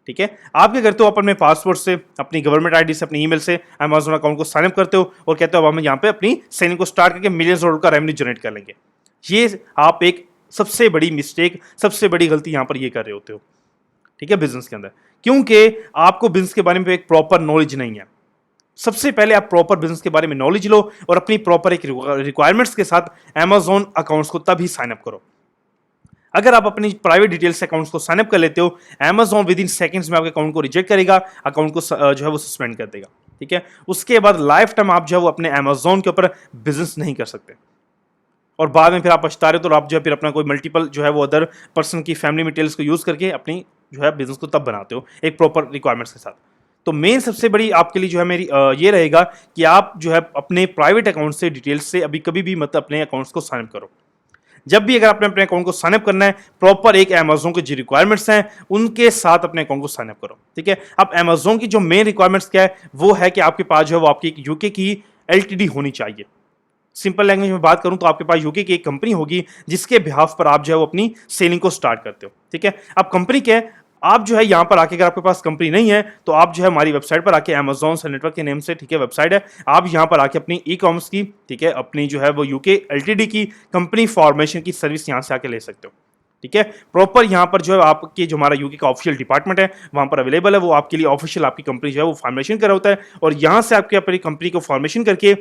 ठीक है। आप क्या करते हो, आप अपने पासवर्ड से, अपनी गवर्नमेंट आईडी से, अपनी ईमेल से अमेजोन अकाउंट को साइन अप करते हो और कहते हो अब हम यहाँ पे अपनी सेलिंग को स्टार्ट करके मिलियंस डॉलर का रेवेन्यू जनरेट कर लेंगे। ये आप एक सबसे बड़ी मिस्टेक, सबसे बड़ी गलती यहां पर ये कर रहे होते हो, ठीक है, बिजनेस के अंदर, क्योंकि आपको बिजनेस के बारे में एक प्रॉपर नॉलेज नहीं है। सबसे पहले आप प्रॉपर बिजनेस के बारे में नॉलेज लो और अपनी प्रॉपर एक रिक्वायरमेंट्स के साथ अमेजोन अकाउंट्स को तभी साइन अप करो। अगर आप अपनी प्राइवेट डिटेल्स अकाउंट्स को साइन अप कर लेते हो, अमेजोन विद इन सेकंड्स में आपके अकाउंट को रिजेक्ट करेगा, अकाउंट को जो है वो सस्पेंड कर देगा, ठीक है। उसके बाद लाइफ टाइम आप जो है वो अपने अमेजोन के ऊपर बिजनेस नहीं कर सकते और बाद में फिर आप पछता रहे हो, तो आप जो है फिर अपना कोई मल्टीपल जो है वो अदर पर्सन की फैमिली डिटेल्स को यूज करके अपनी जो है बिजनेस को तब बनाते हो एक प्रॉपर रिक्वायरमेंट्स के साथ। तो मेन सबसे बड़ी आपके लिए जो है मेरी ये रहेगा कि आप जो है अपने प्राइवेट अकाउंट से डिटेल्स से अभी कभी भी मतलब अपने अकाउंट्स को साइन अप करो। जब भी अगर आपने अपने अकाउंट को साइन अप करना है, प्रॉपर एक अमेजोन के जो रिक्वायरमेंट्स हैं उनके साथ अपने अकाउंट को साइन अप करो, ठीक है। अब अमेजोन की जो मेन रिक्वायरमेंट्स क्या है, वो है कि आपके पास जो है वो आपकी एक यूके की एलटीडी होनी चाहिए। सिंपल लैंग्वेज में बात करूं तो आपके पास यूके की एक कंपनी होगी जिसके बिहाफ पर आप जो है वो अपनी सेलिंग को स्टार्ट करते हो, ठीक है। अब कंपनी क्या है, आप जो है यहां पर आके, अगर आपके पास कंपनी नहीं है तो आप जो है हमारी वेबसाइट पर आके, अमेजोन सेल नेटवर्क के नेम से, ठीक है, वेबसाइट है, आप यहां पर आके अपनी ई कॉमर्स की, ठीक है, अपनी जो है वो यूके एलटीडी की कंपनी फॉर्मेशन की सर्विस यहां से आके ले सकते हो, ठीक है। प्रॉपर यहां पर जो है आपकी जो हमारा यूके का ऑफिशियल डिपार्टमेंट है वहां पर अवेलेबल है, वो आपके लिए ऑफिशियल आपकी कंपनी जो है वो फॉर्मेशन कर होता है और यहां से आपके अपनी कंपनी को फॉर्मेशन करके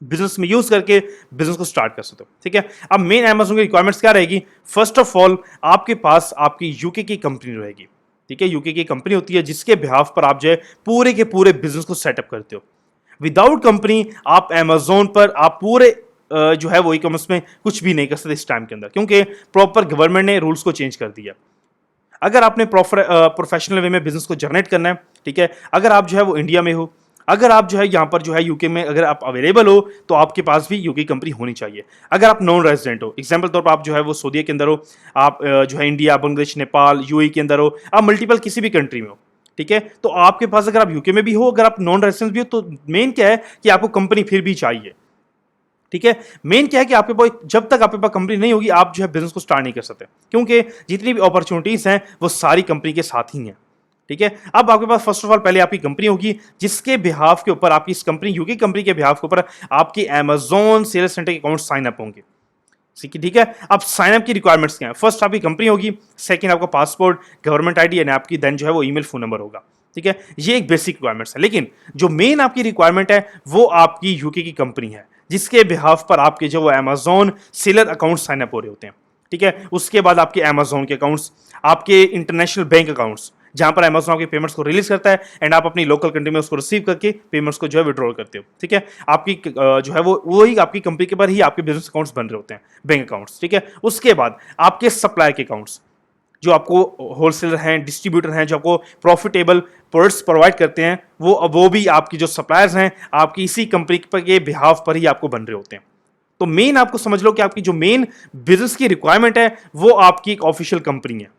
बिजनेस में यूज करके बिजनेस को स्टार्ट कर सकते हो, ठीक है। अब मेन अमेजोन की रिक्वायरमेंट्स क्या रहेगी, फर्स्ट ऑफ ऑल आपके पास आपकी यूके की कंपनी रहेगी, ठीक है। यूके की कंपनी होती है जिसके बिहाफ पर आप जो है पूरे के पूरे बिजनेस को सेटअप करते हो। विदाउट कंपनी आप अमेजोन पर आप पूरे जो है वो ई कॉमर्स में कुछ भी नहीं कर सकते इस टाइम के अंदर, क्योंकि प्रॉपर गवर्नमेंट ने रूल्स को चेंज कर दिया। अगर आपने प्रोफेशनल वे में बिजनेस को जनरेट करना है, ठीक है, अगर आप जो है वो इंडिया में हो, अगर आप जो है यहाँ पर जो है यूके में अगर आप अवेलेबल हो, तो आपके पास भी यूके कंपनी होनी चाहिए। अगर आप नॉन रेजिडेंट हो, एग्जांपल तौर पर आप जो है वो सऊदी के अंदर हो, आप जो है इंडिया, बांग्लादेश, नेपाल, यूएई के अंदर हो, आप मल्टीपल किसी भी कंट्री में हो, ठीक है, तो आपके पास अगर आप यूके में भी हो, अगर आप नॉन रेजिडेंट भी हो, तो मेन क्या है कि आपको कंपनी फिर भी चाहिए, ठीक है। मेन क्या है कि आपके पास, जब तक आपके पास कंपनी नहीं होगी, आप जो है बिजनेस को स्टार्ट नहीं कर सकते, क्योंकि जितनी भी अपॉर्चुनिटीज हैं वो सारी कंपनी के साथ ही हैं, ठीक है। अब आपके पास फर्स्ट ऑफ ऑल पहले आपकी कंपनी होगी जिसके बिहाफ के ऊपर, आपकी इस कंपनी यूके कंपनी के बिहाफ के ऊपर आपकी अमेजोन सेल्स सेंटर के अकाउंट साइन अप होंगे, ठीक है। अब साइन अप की रिक्वायरमेंट्स क्या है, फर्स्ट आपकी कंपनी होगी, सेकंड आपका पासपोर्ट, गवर्नमेंट आईडी एंड आपकी देन जो है वो ईमेल, फोन नंबर होगा, ठीक है। ये एक बेसिक रिक्वायरमेंट्स है, लेकिन जो मेन आपकी रिक्वायरमेंट है वो आपकी यूके की कंपनी है जिसके बिहाफ पर आपके जो वो Amazon seller account sign up हो रहे होते हैं, ठीक है। उसके बाद आपके अमेजोन के अकाउंट्स, आपके इंटरनेशनल बैंक अकाउंट्स जहां पर अमेजोन आपके पेमेंट्स को रिलीज करता है एंड आप अपनी लोकल कंट्री में उसको रिसीव करके पेमेंट्स को जो है विड्रॉल करते हो, ठीक है। आपकी जो है वो वही आपकी कंपनी के पर ही आपके बिजनेस अकाउंट्स बन रहे होते हैं, बैंक अकाउंट्स, ठीक है। उसके बाद आपके सप्लाई के अकाउंट्स, जो आपको होलसेलर हैं, डिस्ट्रीब्यूटर हैं, जो आपको प्रॉफिटेबल प्रोडक्ट्स प्रोवाइड करते हैं, वो भी आपकी जो सप्लायर्स हैं आपकी इसी कंपनी के बिहाफ पर ही आपको बन रहे होते हैं। तो मेन आपको समझ लो कि आपकी जो मेन बिजनेस की रिक्वायरमेंट है वो आपकी एक ऑफिशियल कंपनी है,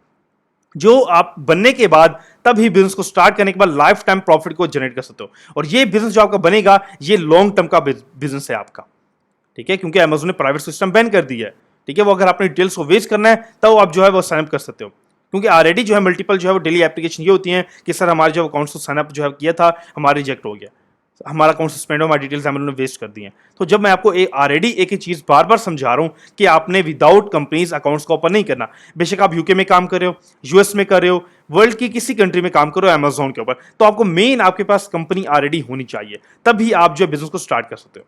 जो आप बनने के बाद तभी बिजनेस को स्टार्ट करने के बाद लाइफ टाइम प्रॉफिट को जनरेट कर सकते हो। और ये बिजनेस जो आपका बनेगा ये लॉन्ग टर्म का बिजनेस है आपका, ठीक है, क्योंकि अमेजोन ने प्राइवेट सिस्टम बैन कर दिया है, ठीक है। वो अगर आपने डिटेल्स को वेस्ट करना है तब आप जो है वो साइन अप कर सकते हो, क्योंकि ऑलरेडी जो है मल्टीपल जो है वो डेली एप्लीकेशन ये होती हैं कि सर हमारे जो अकाउंट्स को साइन अप जो है किया था हमारा रिजेक्ट हो गया, हमारा अकाउंट सस्पेंड हो, हमारी डिटेल्स उन्होंने वेस्ट कर दी हैं। तो जब मैं आपको ऑलरेडी एक ही चीज़ बार बार समझा रहा हूँ कि आपने विदाउट कंपनीज अकाउंट्स को ओपन नहीं करना। बेशक आप यूके में काम कर रहे हो, यूएस में कर रहे हो, वर्ल्ड की किसी कंट्री में काम करो अमेजोन के ऊपर, तो आपको मेन आपके पास कंपनी ऑलरेडी होनी चाहिए, तभी आप जो बिजनेस को स्टार्ट कर सकते हो।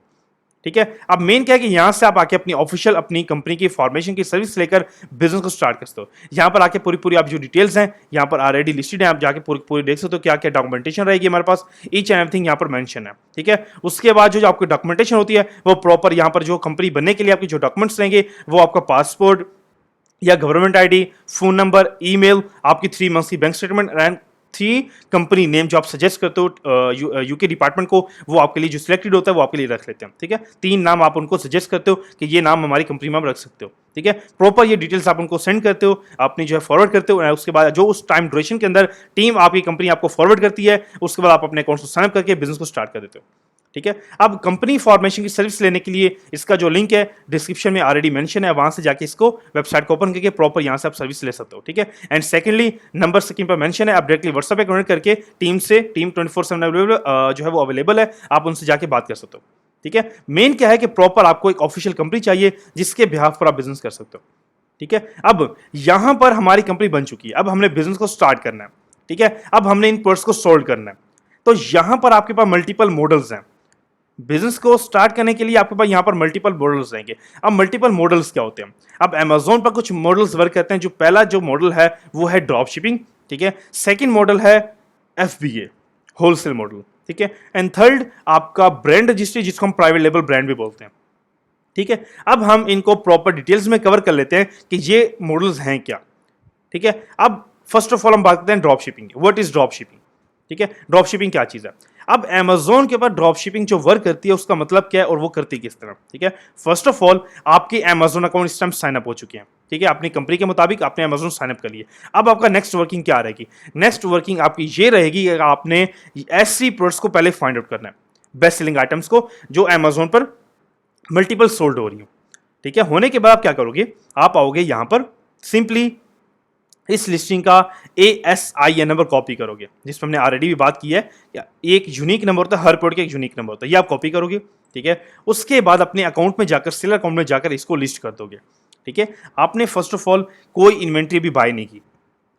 ठीक है, अब मेन क्या है कि यहां से आप आके अपनी ऑफिशियल अपनी कंपनी की फॉर्मेशन की सर्विस लेकर बिजनेस को स्टार्ट कर सकते हो। यहां पर आके पूरी पूरी आप जो डिटेल्स हैं यहां पर ऑलरेडी लिस्टेड है, आप जाके पूरी पूरी देख सकते हो क्या क्या डॉक्यूमेंटेशन रहेगी हमारे पास, ईच एंड एवरीथिंग यहां पर मेंशन है। ठीक है, उसके बाद जो आपकी डॉक्यूमेंटेशन होती है वो प्रॉपर यहां पर जो कंपनी बनने के लिए आपकी जो डॉक्यूमेंट्स रहेंगे वो आपका पासपोर्ट या government ID, phone number, email, आपकी 3 मंथ्स की bank statement and 3 company name जो आप सजेस्ट करते हो यूके डिपार्टमेंट को, वो आपके लिए जो सिलेक्टेड होता है वो आपके लिए रख लेते हैं। ठीक है, 3 नाम आप उनको सजेस्ट करते हो कि ये नाम हमारी कंपनी में आप रख सकते हो। ठीक है, प्रॉपर ये डिटेल्स आप उनको सेंड करते हो, अपनी जो है फॉरवर्ड करते हो, उसके बाद जो उस टाइम ड्यूरेशन के अंदर टीम आपकी कंपनी आपको फॉरवर्ड करती है, उसके बाद आप अपने अकाउंट को साइन अप करके बिजनेस को स्टार्ट कर देते हो। ठीक है, अब कंपनी फॉर्मेशन की सर्विस लेने के लिए इसका जो लिंक है डिस्क्रिप्शन में ऑलरेडी मेंशन है, वहां से जाके इसको वेबसाइट को ओपन करके प्रॉपर यहां से आप सर्विस ले सकते हो। ठीक है, एंड सेकंडली नंबर स्क्रीन पर मेंशन है, आप डायरेक्टली व्हाट्सएप पे कनेक्ट करके टीम 24/7 अवेलेबल जो है वो अवेलेबल है, आप उनसे जाके बात कर सकते हो। ठीक है, मेन क्या है कि प्रॉपर आपको एक ऑफिशियल कंपनी चाहिए जिसके बिहाफ पर आप बिजनेस कर सकते हो। ठीक है, अब यहां पर हमारी कंपनी बन चुकी है, अब हमने बिजनेस को स्टार्ट करना है। ठीक है, अब हमने इन प्रोडक्ट्स को सोल्व करना है, तो यहां पर आपके पास मल्टीपल मॉडल्स हैं। बिजनेस को स्टार्ट करने के लिए आपके पास यहां पर मल्टीपल मॉडल्स रहेंगे। अब मल्टीपल मॉडल्स क्या होते हैं? अब अमेजोन पर कुछ मॉडल्स वर्क करते हैं। जो पहला जो मॉडल है वो है ड्रॉप शिपिंग। ठीक है, सेकंड मॉडल है एफबीए, होलसेल मॉडल। ठीक है, एंड थर्ड आपका ब्रांड रजिस्ट्री, जिसको हम प्राइवेट लेबल ब्रांड भी बोलते हैं। ठीक है, अब हम इनको प्रॉपर डिटेल्स में कवर कर लेते हैं कि ये मॉडल्स हैं क्या। ठीक है, अब फर्स्ट ऑफ ऑल हम बात करते हैं drop shipping. What is drop shipping? ठीक है, ड्रॉप शिपिंग क्या चीज है? अब अमेजोन के ऊपर ड्रॉप शिपिंग जो वर्क करती है उसका मतलब क्या है और वो करती किस तरह? ठीक है, फर्स्ट ऑफ ऑल आपके अमेजोन अकाउंट इस टाइम साइन अप हो चुके हैं। ठीक है, अपनी कंपनी के मुताबिक आपने अमेजोन साइन अप कर लिए। अब आपका नेक्स्ट वर्किंग क्या रहेगी? नेक्स्ट वर्किंग आपकी ये रहेगी कि आपने ऐसी प्रोडक्ट्स को पहले फाइंड आउट करना है, बेस्ट सेलिंग आइटम्स को जो अमेजोन पर मल्टीपल सोल्ड हो रही हो। ठीक है, होने के बाद आप क्या करोगे? आप आओगे यहां पर, सिंपली इस लिस्टिंग का ASIN नंबर कॉपी करोगे, जिसमें हमने ऑलरेडी भी बात की है। एक यूनिक नंबर होता है, हर प्रोडक्ट का एक यूनिक नंबर होता है, ये आप कॉपी करोगे। ठीक है, उसके बाद अपने अकाउंट में जाकर, सेलर अकाउंट में जाकर इसको लिस्ट कर दोगे। ठीक है, आपने फर्स्ट ऑफ ऑल कोई इन्वेंट्री भी बाय नहीं की।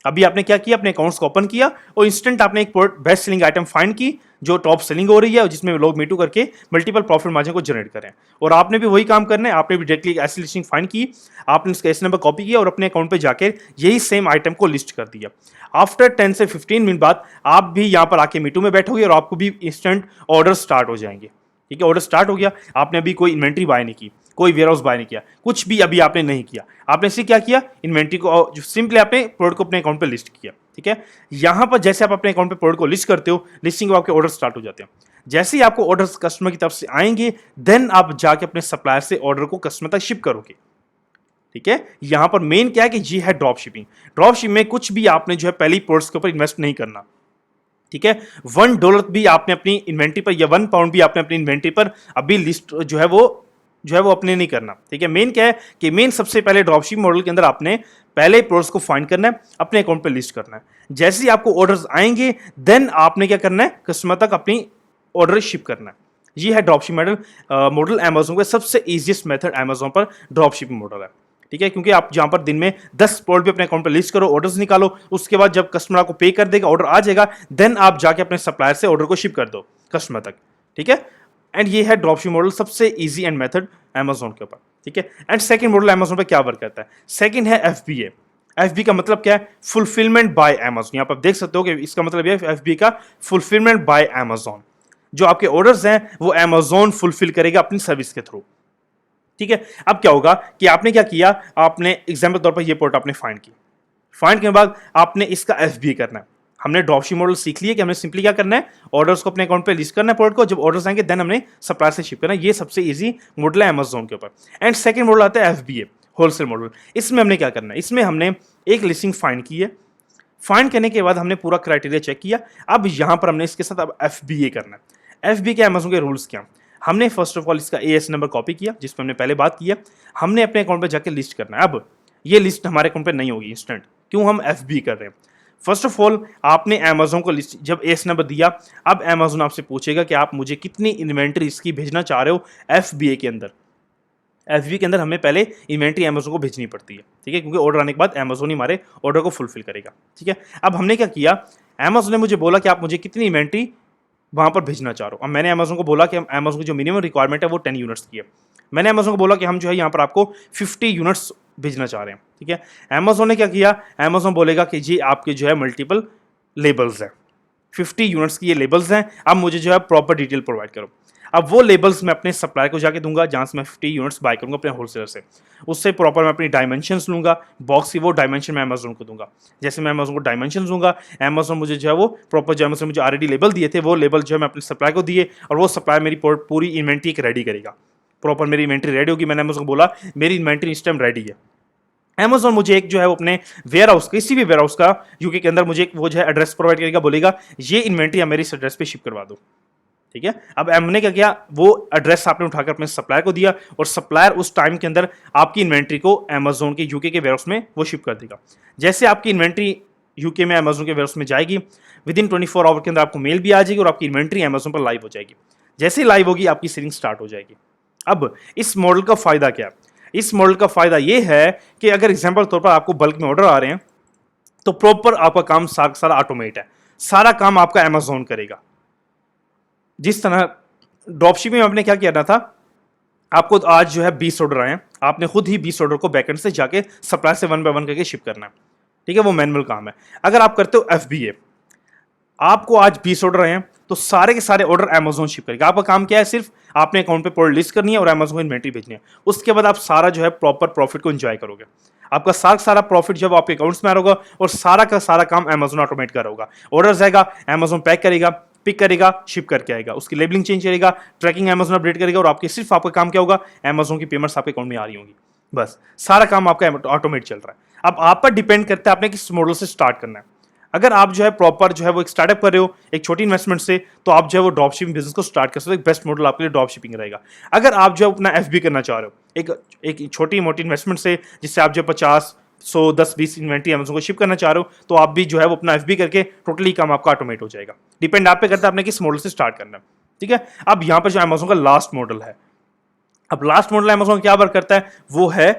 अभी आपने क्या किया? अपने अकाउंट्स को ओपन किया और इंस्टेंट आपने एक बेस्ट सेलिंग आइटम फाइंड की जो टॉप सेलिंग हो रही है, जिसमें लोग मीटू करके मल्टीपल प्रॉफिट मार्जिन को जनरेट करें। और आपने भी वही काम करना है, आपने भी डायरेक्टली ऐसी लिस्टिंग फाइंड की, आपने इसका एस नंबर कॉपी किया और अपने अकाउंट पे जाकर यही सेम आइटम को लिस्ट कर दिया। आफ्टर 10 से 15 मिनट बाद आप भी यहाँ पर आके मीटू में बैठोगे और आपको भी इंस्टेंट ऑर्डर स्टार्ट हो जाएंगे। ठीक है, ऑर्डर स्टार्ट हो गया, आपने अभी कोई इन्वेंट्री बाय नहीं की, कोई वेयरहाउस बाय नहीं किया, कुछ भी अभी आपने नहीं किया। आपने सिर्फ क्या किया? इन्वेंट्री को सिंपली आपने प्रोडक्ट को अपने अकाउंट पे लिस्ट किया। ठीक है, यहां पर जैसे आप अपने अकाउंट पे प्रोडक्ट को लिस्ट करते हो, लिस्टिंग को आपके ऑर्डर स्टार्ट हो जाते हैं। जैसे ही आपको ऑर्डर कस्टमर की तरफ से आएंगे, देन आप जाके अपने सप्लायर से ऑर्डर को कस्टमर तक शिप करोगे। ठीक है, यहां पर मेन क्या है कि जी है ड्रॉप शिपिंग। ड्रॉप शिपिंग में कुछ भी आपने जो है पहली प्रोडक्ट्स के ऊपर इन्वेस्ट नहीं करना। ठीक है, $1 भी आपने अपनी इन्वेंट्री पर या £1 भी आपने अपनी इन्वेंट्री पर अभी लिस्ट जो है वो अपने नहीं करना। ठीक है, मेन क्या है कि मेन सबसे पहले ड्रॉपशिप मॉडल के अंदर आपने पहले प्रोडक्ट्स को फाइंड करना है, अपने अकाउंट पे लिस्ट करना है। जैसे ही आपको ऑर्डर्स आएंगे, देन आपने क्या करना है? कस्टमर तक अपनी ऑर्डर शिप करना है। ये है ड्रॉपशिप मॉडल अमेजोन का सबसे इजीएस्ट मेथड अमेजोन पर ड्रॉपशिपिंग मॉडल है। ठीक है, क्योंकि आप जहां पर दिन में 10 प्रोडक्ट भी अपने अकाउंट पर लिस्ट करो, ऑर्डर्स निकालो, उसके बाद जब कस्टमर आपको पे कर देगा, ऑर्डर आ जाएगा, देन आप जाके अपने सप्लायर से ऑर्डर को शिप कर दो कस्टमर तक। ठीक है, एंड ये है ड्रॉपशिप मॉडल सबसे इजी एंड मेथड अमेजोन के ऊपर। ठीक है, एंड सेकंड मॉडल अमेजोन पे क्या वर्क करता है? सेकंड है FBA। FB का मतलब क्या है? Fulfilment bye Amazon. यहां पर आप देख सकते हो कि इसका मतलब यह है FB का फुलफिलमेंट बाय अमेजोन। जो आपके ऑर्डर्स हैं वो अमेजोन फुलफिल करेगा अपनी सर्विस के थ्रू। ठीक है, अब क्या होगा कि आपने क्या किया? आपने एग्जाम्पल तौर पर ये प्रोडक्ट आपने फाइंड की, फाइंड करने के बाद आपने इसका FBA करना है। हमने ड्रॉपशिप मॉडल सीख लिया कि हमने सिंपली क्या करना है? ऑर्डर्स को अपने अकाउंट पे लिस्ट करना है प्रोडक्ट को, जब ऑर्डर्स आएंगे देन हमने सप्लायर से शिप करना है। ये सबसे इजी मॉडल है अमेजोन के ऊपर। एंड सेकंड मॉडल आता है FBA, होलसेल मॉडल। इसमें हमने क्या करना है? इसमें हमने एक लिस्टिंग फाइंड की है, फाइंड करने के बाद हमने पूरा क्राइटेरिया चेक किया। अब यहां पर हमने इसके साथ अब FBA करना है। FBA के अमेजोन के रूल्स क्या? हमने फर्स्ट ऑफ ऑल इसका AS नंबर कॉपी किया, जिसमें हमने पहले बात किया। हमने अपने अकाउंट पे जाकर लिस्ट करना है। अब ये लिस्ट हमारे अकाउंट पे नहीं होगी इंस्टेंट, क्यों? हम FBA कर रहे हैं। फर्स्ट ऑफ ऑल आपने अमेजोन को लिस्ट जब एस नंबर दिया, अब अमेजोन आपसे पूछेगा कि आप मुझे कितनी इन्वेंट्री इसकी भेजना चाह रहे हो एफबीए के अंदर। एफबी के अंदर हमें पहले इन्वेंट्री अमेजोन को भेजनी पड़ती है, ठीक है, क्योंकि ऑर्डर आने के बाद अमेजोन ही हमारे ऑर्डर को फुलफिल करेगा, ठीक है। अब हमने क्या किया, अमेजोन ने मुझे बोला कि आप मुझे कितनी इन्वेंट्री वहाँ पर भेजना चाह रहे हो। अब मैंने अमेजोन को बोला कि अमेजोन की जो मिनिमम रिक्वायरमेंट है वो 10 यूनिट्स की है। मैंने अमेजोन को बोला कि हम जो है यहाँ पर आपको 50 यूनिट्स भेजना चाह रहे हैं, ठीक है। अमेजोन ने क्या किया, अमेजोन बोलेगा कि जी आपके जो है मल्टीपल लेबल्स हैं, 50 यूनिट्स की ये लेबल्स हैं, अब मुझे जो है प्रॉपर डिटेल प्रोवाइड करो। अब वो लेबल्स मैं अपने सप्लायर को जाके दूंगा जहाँ से मैं 50 यूनिट्स बाय करूंगा अपने होलसेलर से, उससे प्रॉपर मैं अपनी डायमेंशंस लूंगा, बॉक्स की वो डायमेंशन मैं अमेजोन को दूंगा। जैसे मैं अमेजोन को डायमेंशन दूंगा, अमेजोन मुझे जो है वो प्रॉपर जो अमेजोन मुझे ऑलरेडी लेबल दिए थे वो लेबल जो है मैं अपने सप्लायर को दिए, और वो सप्लायर मेरी पूरी इन्वेंट्री एक रेडी करेगा। प्रॉपर मेरी इन्वेंट्री रेडी होगी, मैंने अमेजोन को बोला मेरी इन्वेंट्री इस टाइम रेडी है। अमेजोन मुझे एक जो है वो अपने वेयर हाउस, किसी भी वेयर हाउस का यूके के अंदर मुझे एक वो जो है एड्रेस प्रोवाइड करेगा, बोलेगा ये इन्वेंट्री आप मेरी इस एड्रेस पे शिप करवा दो, ठीक है। अब हमने क्या किया, वो एड्रेस आपने उठाकर अपने सप्लायर को दिया, और सप्लायर उस टाइम के अंदर आपकी इन्वेंट्री को अमेजोन के यूके के वेयरहाउस में वो शिप कर देगा। जैसे आपकी इन्वेंट्री यूके में अमेजोन के वेयरहाउस में जाएगी, विद इन 24 आवर के अंदर आपको मेल भी आ जाएगी और आपकी इन्वेंट्री अमेजोन पर लाइव हो जाएगी। जैसे ही लाइव होगी आपकी सेलिंग स्टार्ट हो जाएगी। अब इस मॉडल का फायदा क्या है, इस मॉडल का फायदा ये है कि अगर एग्जाम्पल तौर पर आपको बल्क में ऑर्डर आ रहे हैं तो प्रॉपर आपका काम सारा ऑटोमेट है, सारा काम आपका अमेजोन करेगा। जिस तरह ड्रॉपशिपिंग में आपने क्या किया था, आपको आज जो है 20 ऑर्डर आए हैं, आपने खुद ही 20 ऑर्डर को बैकएंड से जाके सप्लायर से 1 बाय 1 करके शिप करना है, ठीक है, वो मैनुअल काम है। अगर आप करते हो एफबीए, आपको आज 20 ऑर्डर आए हैं तो सारे के सारे ऑर्डर अमेजोन शिप करेगा। आपका काम क्या है, सिर्फ आपने अकाउंट पे प्रोडक्ट लिस्ट करनी है और अमेजोन को इन्वेंट्री भेजनी है। उसके बाद आप सारा जो है प्रॉपर प्रॉफिट को एंजॉय करोगे। आपका सारा प्रॉफिट जब आपके अकाउंट्स में आ होगा और सारा का सारा काम अमेजोन ऑटोमेट कर होगा। ऑर्डर जाएगा, अमेजोन पैक करेगा, पिक करेगा, शिप करके आएगा, उसकी लेबलिंग चेंज करेगा, ट्रैकिंग अमेजोन अपडेट करेगा, और आपके सिर्फ आपका काम क्या होगा, अमेजोन की पेमेंट्स आपके अकाउंट में आ रही होंगी। बस सारा काम आपका ऑटोमेट चल रहा है। अब आप पर डिपेंड करता है आपने किस मॉडल से स्टार्ट करना है। अगर आप जो है प्रॉपर जो है वो एक स्टार्टअप कर रहे हो एक छोटी इन्वेस्टमेंट से, तो आप जो है वो ड्रॉप शिपिंग बिजनेस को स्टार्ट कर सकते हो। एक बेस्ट मॉडल आपके लिए ड्रॉप शिपिंग रहेगा। अगर आप जो है अपना एफबी करना चाह रहे हो एक छोटी मोटी इन्वेस्टमेंट से, जिससे आप जो 50, 100, 10, 20 इन्वेंट्री अमेजोन को शिप करना चाह रहे हो, तो आप भी जो है वो अपना एफबी करके टोटली काम आपका ऑटोमेट हो जाएगा। डिपेंड आप पे करता है आपने किस मॉडल से स्टार्ट करना है, ठीक है। अब यहाँ पर जो अमेजोन का लास्ट मॉडल है, अब लास्ट मॉडल अमेजोन क्या वर्क करता है, वो है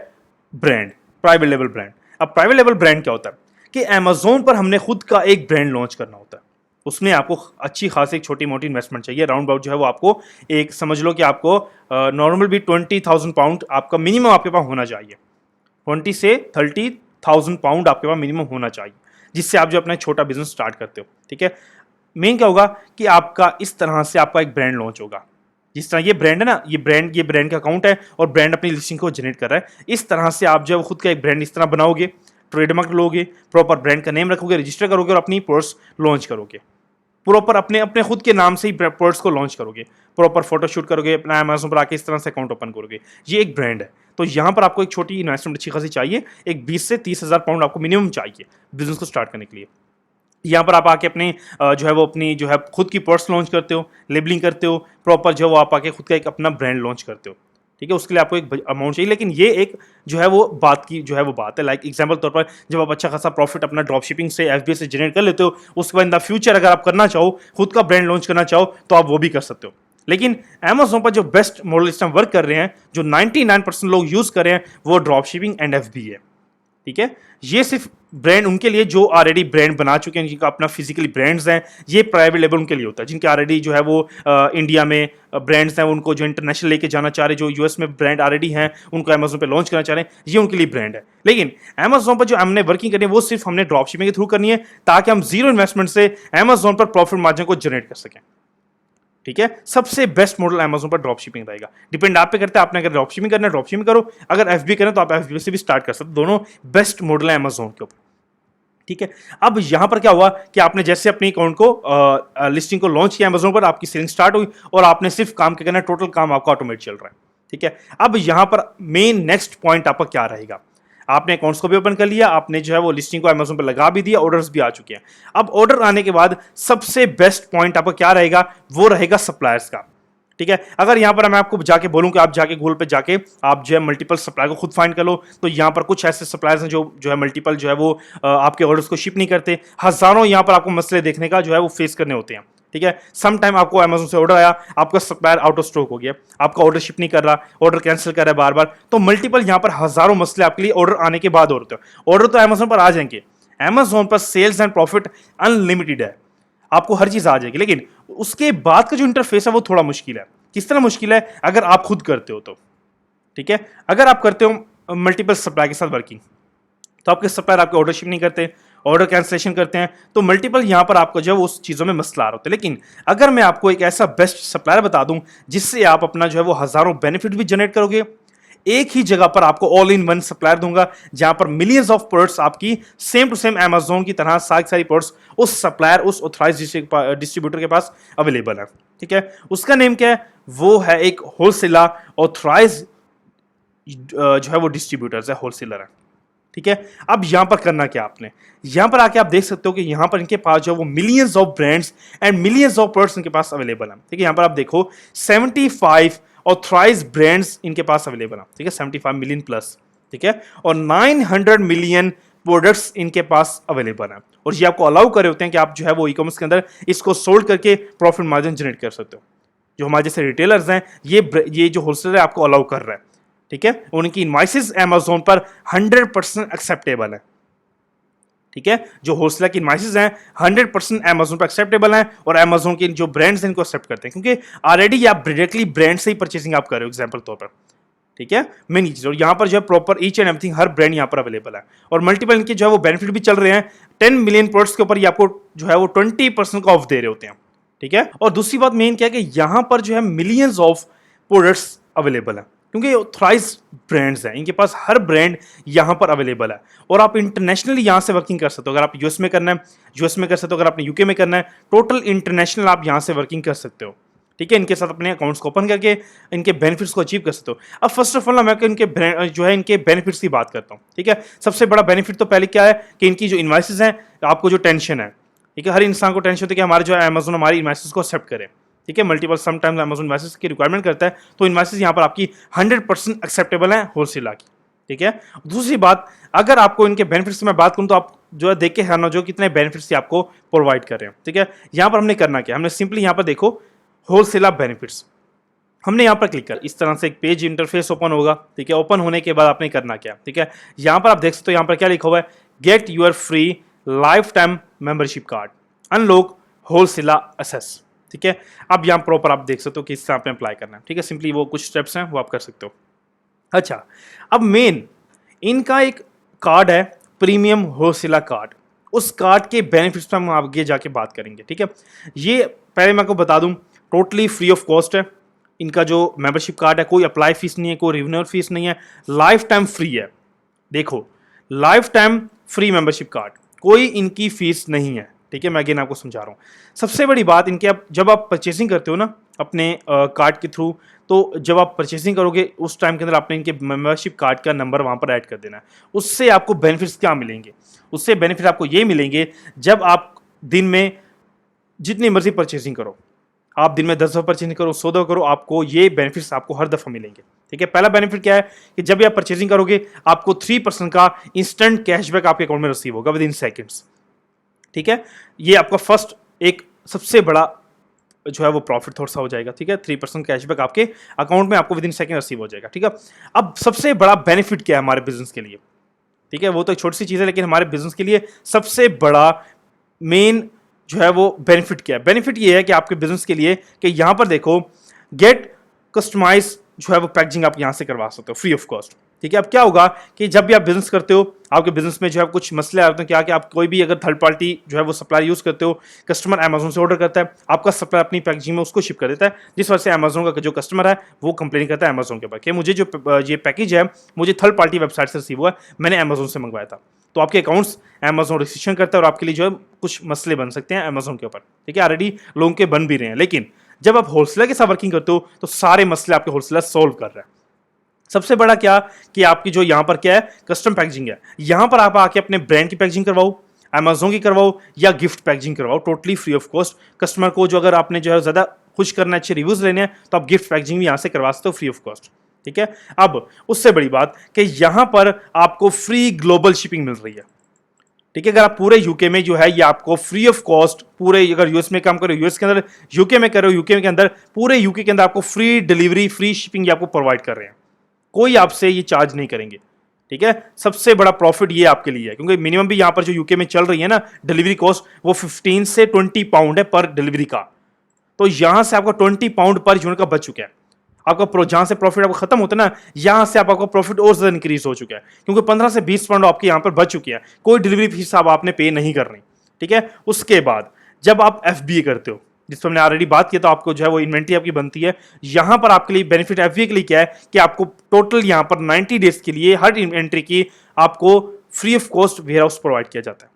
ब्रांड, प्राइवेट लेवल ब्रांड। अब प्राइवेट लेवल ब्रांड क्या होता है कि अमेजोन पर हमने खुद का एक ब्रांड लॉन्च करना होता है। उसमें आपको अच्छी खासी एक छोटी मोटी इन्वेस्टमेंट चाहिए, राउंड अबाउट जो है वो आपको एक समझ लो कि आपको नॉर्मल भी 20,000 पाउंड आपका मिनिमम आपके पास होना चाहिए। 20 से 30,000 पाउंड आपके पास मिनिमम होना चाहिए, जिससे आप जो अपना छोटा बिजनेस स्टार्ट करते हो, ठीक है। मेन क्या होगा कि आपका इस तरह से आपका एक ब्रांड लॉन्च होगा। जिस तरह ये ब्रांड है ना, ये ब्रांड का अकाउंट है और ब्रांड अपनी लिस्टिंग को जनरेट कर रहा है। इस तरह से आप जो है खुद का एक ब्रांड इस तरह बनाओगे, ट्रेडमार्क लोगे, प्रॉपर ब्रांड का नेम रखोगे, रजिस्टर करोगे और अपनी प्रोडक्ट्स लॉन्च करोगे। प्रॉपर अपने अपने खुद के नाम से ही प्रोडक्ट्स को लॉन्च करोगे, प्रॉपर फोटोशूट करोगे, अपना अमेजोन पर आके इस तरह से अकाउंट ओपन करोगे। ये एक ब्रांड है। तो यहाँ पर आपको एक छोटी इन्वेस्टमेंट अच्छी खासी चाहिए, एक 20 से 30,000 पाउंड आपको मिनिमम चाहिए बिजनेस को स्टार्ट करने के लिए। यहाँ पर आप आके अपने जो है वो अपनी जो है खुद की प्रोडक्ट्स लॉन्च करते हो, लेबलिंग करते हो, प्रॉपर जो है वो आप आके खुद का एक अपना ब्रांड लॉन्च करते हो, ठीक है। उसके लिए आपको एक अमाउंट चाहिए, लेकिन ये एक जो है वो बात की जो है वो बात है। लाइक एग्जांपल तौर पर जब आप अच्छा खासा प्रॉफिट अपना ड्रॉप शिपिंग से एफबीए से जनरेट कर लेते हो, उसके बाद इन द फ्यूचर अगर आप करना चाहो, खुद का ब्रांड लॉन्च करना चाहो, तो आप वो भी कर सकते हो। लेकिन अमेजोन पर जो बेस्ट मॉडल इस टाइम वर्क कर रहे हैं, जो 99% लोग यूज कर रहे हैं, वो ड्रॉप शिपिंग एंड एफबी है, ठीक है। ये सिर्फ ब्रांड उनके लिए जो ऑलरेडी ब्रांड बना चुके हैं, जिनका अपना फिजिकली ब्रांड्स हैं। ये प्राइवेट लेवल उनके लिए होता है जिनके ऑलरेडी जो है वो इंडिया में ब्रांड्स हैं, उनको जो इंटरनेशनल लेके जाना चाह रहे हैं, जो यूएस में ब्रांड ऑलरेडी हैं, उनको अमेजोन पे लॉन्च करना चाह रहे हैं, ये उनके लिए ब्रांड है। लेकिन अमेजोन पर जो हमने वर्किंग करनी है वो सिर्फ हमने ड्रॉप शिपिंग के थ्रू करनी है, ताकि हम जीरो इन्वेस्टमेंट से अमेजोन पर प्रॉफिट मार्जिन को जनरेट कर सकें, ठीक है। सबसे बेस्ट मॉडल अमेजोन पर ड्रॉप शिपिंग रहेगा। डिपेंड आप पे करता है, आपने अगर ड्रॉप शिपिंग करना है ड्रॉप शिपिंग करो, अगर एफबी करना तो आप एफबी से भी स्टार्ट कर सकते हो। दोनों बेस्ट मॉडल है अमेजोन के ऊपर, ठीक है। अब यहां पर क्या हुआ कि आपने जैसे अपनी अकाउंट को लिस्टिंग को लॉन्च किया अमेजोन पर, आपकी सेलिंग स्टार्ट हुई और आपने सिर्फ काम क्या करना है, टोटल काम आपका ऑटोमेट चल रहा है, ठीक है। अब यहां पर मेन नेक्स्ट पॉइंट आपका क्या रहेगा, आपने अकाउंट्स को भी ओपन कर लिया, आपने जो है वो लिस्टिंग को अमेजोन पर लगा भी दिया, ऑर्डर्स भी आ चुके हैं। अब ऑर्डर आने के बाद सबसे बेस्ट पॉइंट आपका क्या रहेगा, वो रहेगा सप्लायर्स का। ठीक है। अगर यहाँ पर मैं आपको जाके बोलूं कि आप जाके गूगल पे जाके आप जो है मल्टीपल सप्लाई को खुद फाइंड कर लो, तो यहाँ पर कुछ ऐसे सप्लायर्स हैं जो है मल्टीपल जो है वो आपके ऑर्डर्स को शिप नहीं करते। हजारों यहाँ पर आपको मसले देखने का जो है वो फेस करने होते हैं। ठीक है, सम टाइम आपको अमेजोन से ऑर्डर आया, आपका सप्लायर आउट ऑफ स्टॉक हो गया, आपका ऑर्डर शिप नहीं कर रहा, ऑर्डर कैंसिल कर रहा है बार बार, तो मल्टीपल यहाँ पर हजारों मसले आपके लिए ऑर्डर आने के बाद होते हैं। ऑर्डर तो अमेजोन पर आ जाएंगे, अमेजोन पर सेल्स एंड प्रॉफिट अनलिमिटेड है, आपको हर चीज आ जाएगी, लेकिन उसके बाद का जो इंटरफेस है वो थोड़ा मुश्किल है। किस तरह मुश्किल है? अगर आप खुद करते हो तो, ठीक है, अगर आप करते हो मल्टीपल सप्लाई के साथ वर्किंग, तो आपके सप्लायर आपके ऑर्डर शिप नहीं करते, ऑर्डर कैंसिलेशन करते हैं, तो मल्टीपल यहां पर आपको जो है उस चीजों में मसला आ रहा होता है। लेकिन अगर मैं आपको एक ऐसा बेस्ट सप्लायर बता दूं जिससे आप अपना जो है वो हजारों बेनिफिट भी जनरेट करोगे, एक ही जगह पर आपको ऑल इन वन सप्लायर दूंगा जहां पर मिलियंस ऑफ प्रोडक्ट्स आपकी सेम टू सेम अमेजोन की तरह सारी प्रोडक्ट्स उस सप्लायर, उस ऑथराइज्ड डिस्ट्रीब्यूटर के पास अवेलेबल है। ठीक है, उसका नेम क्या है? वो है एक होलसेलर ऑथराइज जो है वो डिस्ट्रीब्यूटर्स है, होलसेलर है। ठीक है, अब यहां पर करना क्या आपने, यहां पर आके आप देख सकते हो कि यहां पर इनके पास जो है वो millions of brands and millions of products इनके पास अवेलेबल है। ठीक है, यहां पर आप देखो 75 ऑथराइज ब्रांड्स इनके पास अवेलेबल है। ठीक है, 75 मिलियन प्लस, ठीक है, और 900 मिलियन प्रोडक्ट्स इनके पास अवेलेबल है, और ये आपको अलाउ करे होते हैं कि आप जो है वो ई कॉमर्स के अंदर इसको सोल्ड करके प्रॉफिट मार्जिन जनरेट कर सकते हो। जो हमारे जैसे रिटेलर्स हैं, ये जो होलसेलर है आपको अलाउ कर रहा है। ठीक है, उनकी इनवॉइसेस अमेजोन पर 100% एक्सेप्टेबल है। ठीक है, जो होलसेलर की इनवॉइसेस हैं 100% अमेजोन पर एक्सेप्टेबल हैं, और अमेजोन के जो ब्रांड्स हैं इनको एक्सेप्ट करते हैं, क्योंकि ऑलरेडी आप डायरेक्टली ब्रांड से ही परचेसिंग आप कर रहे हो एग्जांपल तौर पर। ठीक है, मेन चीज, और यहाँ पर जो है proper each and everything her brand यहाँ पर अवेलेबल है, और मल्टीपल इनके जो है वो बेनिफिट भी चल रहे हैं। 10 मिलियन प्रोडक्ट्स के ऊपर ये आपको जो है वो 20% का ऑफ दे रहे होते हैं। ठीक है, और दूसरी बात मेन क्या है कि यहाँ पर जो है मिलियंस ऑफ प्रोडक्ट्स अवेलेबल है, क्योंकि ऑथराइज्ड ब्रांड्स हैं, इनके पास हर ब्रांड यहाँ पर अवेलेबल है, और आप इंटरनेशनली यहाँ से वर्किंग कर सकते हो। अगर आप यूएस में करना है यूएस में कर सकते हो, अगर आपने यूके में करना है, टोटल इंटरनेशनल आप यहाँ से वर्किंग कर सकते हो। ठीक है, इनके साथ अपने अकाउंट्स को ओपन करके इनके बेनिफिट्स को अचीव कर सकते हो। अब फर्स्ट ऑफ ऑल मैं इनके जो है इनके बेनिफिट्स की बात करता हूँ। ठीक है, सबसे बड़ा बेनिफिट तो पहले क्या है कि इनकी जो इनवॉइसेस हैं, आपको जो टेंशन है, ठीक है, हर इंसान को टेंशन होती है कि हमारे जो है अमेजोन हमारी इनवॉइसेस को एक्सेप्ट करे। ठीक है, मल्टीपल समटाइम्स अमेजोन इनवॉइसेस की रिक्वायरमेंट करता है, तो इनवॉइसेस यहाँ पर आपकी 100% एक्सेप्टेबल है होलसेलर की। ठीक है, दूसरी बात, अगर आपको इनके बेनिफिट्स की मैं बात करूँ तो आप जो है देख के हैरान हो जो कितने बेनिफिट्स आपको प्रोवाइड कर रहे हैं। ठीक है, यहाँ पर हमने करना क्या, हमने सिंपली यहाँ पर देखो होलसेलर बेनिफिट्स, हमने यहाँ पर क्लिक कर, इस तरह से एक पेज इंटरफेस ओपन होगा। ठीक है, ओपन होने के बाद आपने करना क्या, ठीक है, यहाँ पर आप देख सकते हो, यहाँ पर क्या लिखा हुआ है, get your free lifetime membership card, unlock wholesaler access. ठीक है, अब यहाँ प्रॉपर आप देख सकते हो कि इससे आपने अप्लाई करना है। ठीक है, सिंपली वो कुछ स्टेप्स हैं वो आप कर सकते हो। अच्छा, अब मेन इनका एक कार्ड है प्रीमियम होलसेलर कार्ड, उस कार्ड के बेनिफिट्स पर हम आगे जाके बात करेंगे। ठीक है, ये पहले मैं आपको बता दूं टोटली फ्री ऑफ कॉस्ट है इनका जो मेंबरशिप कार्ड है, कोई अप्लाई फीस नहीं है, कोई रिन्यूअल फीस नहीं है, लाइफ टाइम फ्री है। देखो, life time free membership card, कोई इनकी फीस नहीं है। ठीक है, मैं अगेन आपको समझा रहा हूँ। सबसे बड़ी बात इनके, आप जब आप परचेसिंग करते हो ना अपने कार्ड के थ्रू, तो जब आप परचेसिंग करोगे उस टाइम के अंदर आपने इनके मेंबरशिप कार्ड का नंबर वहाँ पर ऐड कर देना है। उससे आपको बेनिफिट्स क्या मिलेंगे? उससे बेनिफिट आपको ये मिलेंगे, जब आप दिन में जितनी मर्जी परचेसिंग करो, आप दिन में 10 दफ़ा परचेसिंग करो, 100 दफ़ा करो, आपको ये बेनिफिट्स आपको हर दफ़ा मिलेंगे। ठीक है, पहला बेनिफिट क्या है कि जब भी आप परचेसिंग करोगे आपको 3% का इंस्टेंट कैशबैक आपके अकाउंट में रिसीव होगा विद इन सेकेंड्स। ठीक है, ये आपका फर्स्ट एक सबसे बड़ा जो है वो प्रॉफिट थोड़ा सा हो जाएगा। ठीक है, 3% कैशबैक आपके अकाउंट में आपको विद इन सेकेंड रिसीव हो जाएगा। ठीक है, अब सबसे बड़ा बेनिफिट क्या है हमारे बिजनेस के लिए? ठीक है, वो तो एक छोटी सी चीज़ है, लेकिन हमारे बिजनेस के लिए सबसे बड़ा मेन जो है वो बेनिफिट क्या है? बेनिफिट ये है कि आपके बिजनेस के लिए कि यहाँ पर देखो, गेट कस्टमाइज जो है वो पैकेजिंग आप यहाँ से करवा सकते हो फ्री ऑफ कॉस्ट। ठीक है, अब क्या होगा कि जब भी आप बिजनेस करते हो, आपके बिजनेस में जो है कुछ मसले आते हैं, क्या कि आप कोई भी अगर थर्ड पार्टी जो है वो सप्लाई यूज करते हो, कस्टमर अमेजोन से ऑर्डर करता है, आपका सप्लाई अपनी पैकेजिंग में उसको शिप कर देता है, जिस वजह से अमेजोन का जो कस्टमर है वो कंप्लेन करता है अमेजोन के ऊपर कि मुझे जो ये पैकेज है मुझे थर्ड पार्टी वेबसाइट से रिसीव हुआ है, मैंने अमेजोन से मंगवाया था। तो आपके अकाउंट्स अमेजोन रिस्ट्रिक्शन करता है और आपके लिए जो है कुछ मसले बन सकते हैं अमेजोन के ऊपर। ठीक है, ऑलरेडी लोगों के बन भी रहे हैं, लेकिन जब आप होलसेलर के साथ वर्किंग करते हो तो सारे मसले आपके होलसेलर सोल्व कर रहे हैं। सबसे बड़ा क्या कि आपकी जो यहाँ पर क्या है, कस्टम पैकेजिंग है। यहाँ पर आप आके अपने ब्रांड की पैकेजिंग करवाओ, अमेजोन की करवाओ या गिफ्ट पैकेजिंग करवाओ, totally free of cost. Customer को जो अगर आपने जो है ज़्यादा खुश करना है, अच्छे रिव्यूज लेने हैं, तो आप गिफ्ट पैकेजिंग भी यहाँ से करवा सकते हो फ्री ऑफ कॉस्ट। ठीक है, अब उससे बड़ी बात कि यहां पर आपको फ्री ग्लोबल शिपिंग मिल रही है। ठीक है, अगर आप पूरे यूके में जो है ये आपको फ्री ऑफ कॉस्ट, पूरे अगर यूएस में काम करो यूएस के अंदर, यूके में करो यूके के अंदर, पूरे यूके के अंदर आपको फ्री डिलीवरी, फ्री शिपिंग ये आपको प्रोवाइड कर रहे हैं, कोई आपसे ये चार्ज नहीं करेंगे। ठीक है, सबसे बड़ा प्रॉफिट ये आपके लिए है, क्योंकि मिनिमम भी यहां पर जो यूके में चल रही है ना डिलीवरी कॉस्ट, वो 15 से 20 पाउंड है पर डिलीवरी का। तो यहां से आपका 20 पाउंड पर यूनिट का बच चुका है। आपका जहां से प्रॉफिट आपको खत्म होता है ना, यहां से आपका प्रॉफिट और ज्यादा इंक्रीज हो चुका है, क्योंकि 15 से 20 पाउंड आपके यहां पर बच चुकी है, कोई डिलीवरी फीस आप आपने पे नहीं करनी। ठीक है, उसके बाद जब आप एफबीए करते हो, जिस पर हमने ऑलरेडी बात किया, तो आपको जो है वो इन्वेंट्री आपकी बनती है। यहां पर आपके लिए बेनिफिट एफबीए के लिए क्या है कि आपको टोटल यहां पर 90 डेज के लिए हर इन्वेंट्री की आपको free of cost warehouse provide किया जाता है।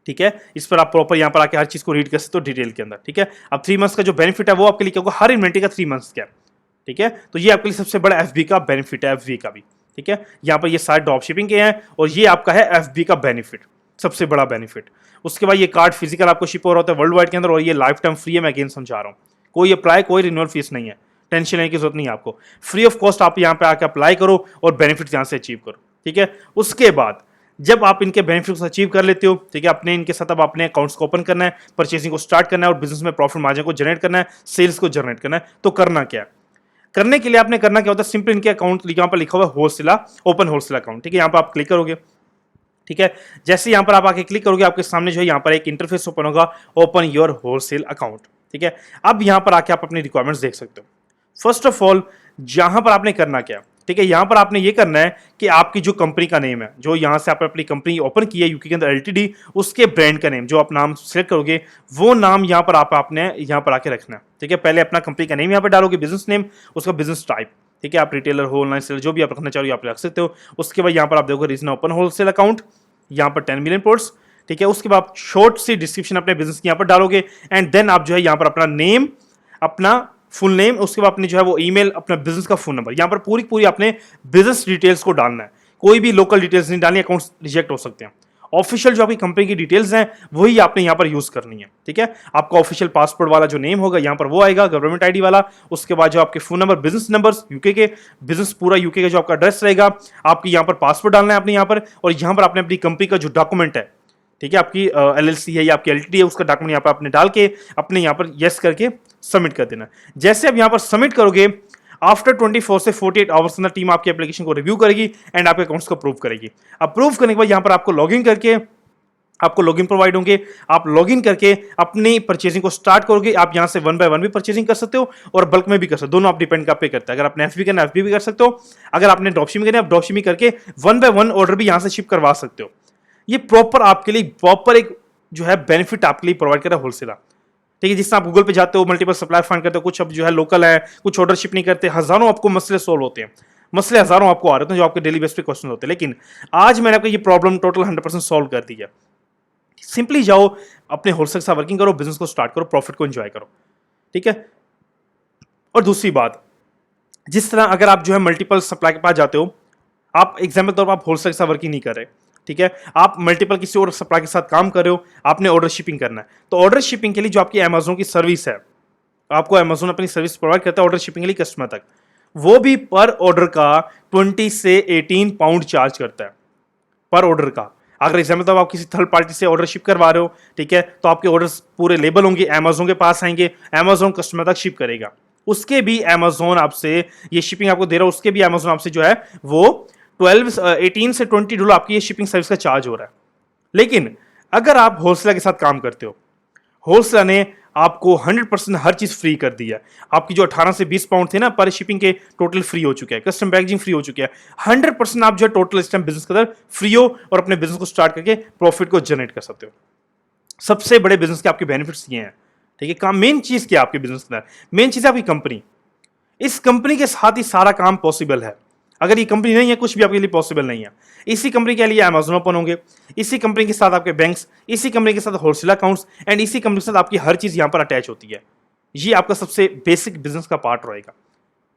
ठीक है, इस पर आप प्रॉपर यहां पर आके हर चीज को रीड कर सकते हो डिटेल के अंदर। ठीक है, अब 3 मंथ्स का जो बेनिफिट है वो आपके लिए क्या होगा, हर इन्वेंट्री का 3 मंथ्स का। ठीक है, तो ये आपके लिए सबसे बड़ा एफबी का बेनिफिट है, एफबी का भी। ठीक है, यहां पर ये सारे ड्रॉप शिपिंग के हैं और ये आपका है एफबी का बेनिफिट, सबसे बड़ा बेनिफिट। उसके बाद ये कार्ड फिजिकल आपको शिप हो रहा होता है वर्ल्ड वाइड के अंदर, और ये लाइफ टाइम फ्री है, मैं अगेन समझा रहा हूं, कोई अप्लाई, कोई रिन्यूअल फीस नहीं है, टेंशन लेने की जरूरत नहीं है आपको, फ्री ऑफ कॉस्ट आप यहां पर आके अप्लाई करो और बेनिफिट यहां से अचीव करो। ठीक है, उसके बाद जब आप इनके बेनिफिट्स अचीव कर लेते हो, ठीक है, अपने इनके साथ अब अपने अकाउंट्स को ओपन करना है, परचेसिंग को स्टार्ट करना है और बिजनेस में प्रॉफिट मार्जिन को जनरेट करना है, सेल्स को जनरेट करना है, तो करना क्या है? करने के लिए आपने करना क्या होता है, सिंपल इनके अकाउंट यहां पर लिखा हुआ है होलसेल, ओपन होलसेल अकाउंट। ठीक है, यहां पर आप क्लिक करोगे। ठीक है, जैसे यहां पर आप आके क्लिक करोगे, आपके सामने जो है यहां पर एक इंटरफेस ओपन होगा, ओपन योर होलसेल अकाउंट। ठीक है, अब यहां पर आके आप अपनी रिक्वायरमेंट्स देख सकते हो। फर्स्ट ऑफ ऑल यहां पर आपने करना क्या है, ठीक है, यहां पर आपने ये करना है कि आपकी जो कंपनी का नेम है, जो यहां से आपने अपनी कंपनी ओपन की है यूके के अंदर एलटीडी, उसके ब्रांड का नेम जो आप नाम सेलेक्ट करोगे, वो नाम यहां पर आपने यहां पर आके रखना है। ठीक है, पहले अपना कंपनी का नेम यहां पर डालोगे, बिजनेस नेम, उसका बिजनेस टाइप। ठीक है, आप रिटेलर हो, ऑनलाइन सेलर, जो भी आप रखना चाहो आप रख सकते हो। उसके बाद यहां पर आप देखोगे रीजन ओपन होलसेल अकाउंट, यहां पर 10 मिलियन पोर्ट्स। ठीक है, उसके बाद शॉर्ट सी डिस्क्रिप्शन अपने बिजनेस की यहां पर डालोगे, एंड देन आप जो है यहां पर अपना नेम, अपना फुल नेम, उसके बाद अपनी जो है वो ईमेल, अपना बिजनेस का फोन नंबर, यहां पर पूरी पूरी अपने बिजनेस डिटेल्स को डालना है, कोई भी लोकल डिटेल्स नहीं डालनी, अकाउंट्स रिजेक्ट हो सकते हैं। ऑफिशियल जो आपकी कंपनी की डिटेल्स हैं वही आपने यहां पर यूज करनी है। ठीक है, आपका ऑफिशियल पासपोर्ट वाला जो नेम होगा यहां पर वो आएगा, गवर्नमेंट आईडी वाला। उसके बाद जो आपके phone number, business numbers UK के, बिजनेस पूरा यूके का जो आपका एड्रेस रहेगा, आपकी यहां पर पासपोर्ट डालना है आपने यहां पर, और यहां पर आपने अपनी कंपनी का जो डॉक्यूमेंट है, ठीक है, आपकी एलएलसी है या आपकी एलटीडी है, उसका डॉक्यूमेंट यहां पर आपने डाल के अपने यहां पर यस करके सबमिट कर देना। जैसे आप यहां पर सबमिट करोगे, आफ्टर 24 से 48 आवर्स अंदर टीम आपकी एप्लीकेशन को रिव्यू करेगी एंड आपके अकाउंट्स को अप्रूव करेगी। अप्रूव करने के बाद यहां पर आपको लॉगिन करके, आपको लॉगिन प्रोवाइड होंगे, आप लॉगिन करके अपनी परचेसिंग को स्टार्ट करोगे। आप यहां से 1 बाय 1 भी परचेसिंग कर सकते हो और बल्क में भी कर सकते हो, दोनों आप डिपेंड पे करता है। अगर आपने एफबी करना एफबी भी कर सकते हो, अगर आपने ड्रॉपशिपिंग करना है आप ड्रॉपशिपिंग करके 1 बाय 1 ऑर्डर भी यहां से शिप करवा सकते हो। ये प्रॉपर आपके लिए प्रॉपर एक जो है बेनिफिट आपके लिए प्रोवाइड कर रहा है होलसेलर। ठीक है, जिससे आप गूगल पे जाते हो, मल्टीपल सप्लाई फाइंड करते हो, कुछ अब जो है लोकल है, कुछ ऑर्डर शिप नहीं करते, हजारों आपको मसले सोल्व होते हैं, मसले हजारों आपको आ रहे हैं जो आपके डेली बेस पे क्वेश्चन होते हैं। लेकिन आज मैंने आपको ये प्रॉब्लम टोटल 100% सॉल्व कर दी है। सिंपली जाओ, अपने होलसेल से वर्किंग करो, बिजनेस को स्टार्ट करो, प्रॉफिट को एंजॉय करो। ठीक है, और दूसरी बात, जिस तरह अगर आप जो है मल्टीपल सप्लाई के पास जाते हो, आप एग्जाम्पल तौर पर आप होलसेल से वर्किंग नहीं कर रहे, ठीक है, आप मल्टीपल किसी और सप्लाई के साथ काम कर रहे हो, आपने ऑर्डर शिपिंग करना है, तो ऑर्डर शिपिंग के लिए जो आपकी अमेजोन की सर्विस है, आपको अमेजोन अपनी सर्विस प्रोवाइड करता है ऑर्डर शिपिंग के लिए कस्टमर तक, वो भी पर ऑर्डर का 20 से 18 पाउंड चार्ज करता है पर ऑर्डर का। अगर एग्जाम्पल तो आप किसी थर्ड पार्टी से ऑर्डर शिप करवा रहे हो, ठीक है, तो आपके ऑर्डर्स पूरे लेबल होंगे, अमेजोन के पास आएंगे, अमेजोन कस्टमर तक शिप करेगा, उसके भी अमेजोन आपसे ये शिपिंग आपको दे रहा है, उसके भी अमेजोन आपसे जो है वो 18 से 20 डॉलर आपकी ये शिपिंग सर्विस का चार्ज हो रहा है। लेकिन अगर आप होलसेलर के साथ काम करते हो, होलसेलर ने आपको 100% हर चीज फ्री कर दी है। आपकी जो 18 से 20 पाउंड थे ना पर शिपिंग के, टोटल फ्री हो चुके हैं, कस्टम पैकेजिंग फ्री हो चुकी है, 100% आप जो है टोटल इस टाइम बिजनेस के अंदर फ्री हो और अपने बिजनेस को स्टार्ट करके प्रॉफिट को जनरेट कर सकते हो। सबसे बड़े बिजनेस के आपके बेनिफिट्स ये हैं। ठीक है, काम मेन चीज क्या है आपके बिजनेस के अंदर, मेन चीज है आपकी कंपनी। इस कंपनी के साथ ही सारा काम पॉसिबल है। अगर ये कंपनी नहीं है, कुछ भी आपके लिए पॉसिबल नहीं है। इसी कंपनी के लिए अमेजोन ओपन होंगे, इसी कंपनी के साथ आपके बैंक्स, इसी कंपनी के साथ होलसेल अकाउंट्स, एंड इसी कंपनी के साथ आपकी हर चीज यहां पर अटैच होती है। ये आपका सबसे बेसिक बिजनेस का पार्ट रहेगा।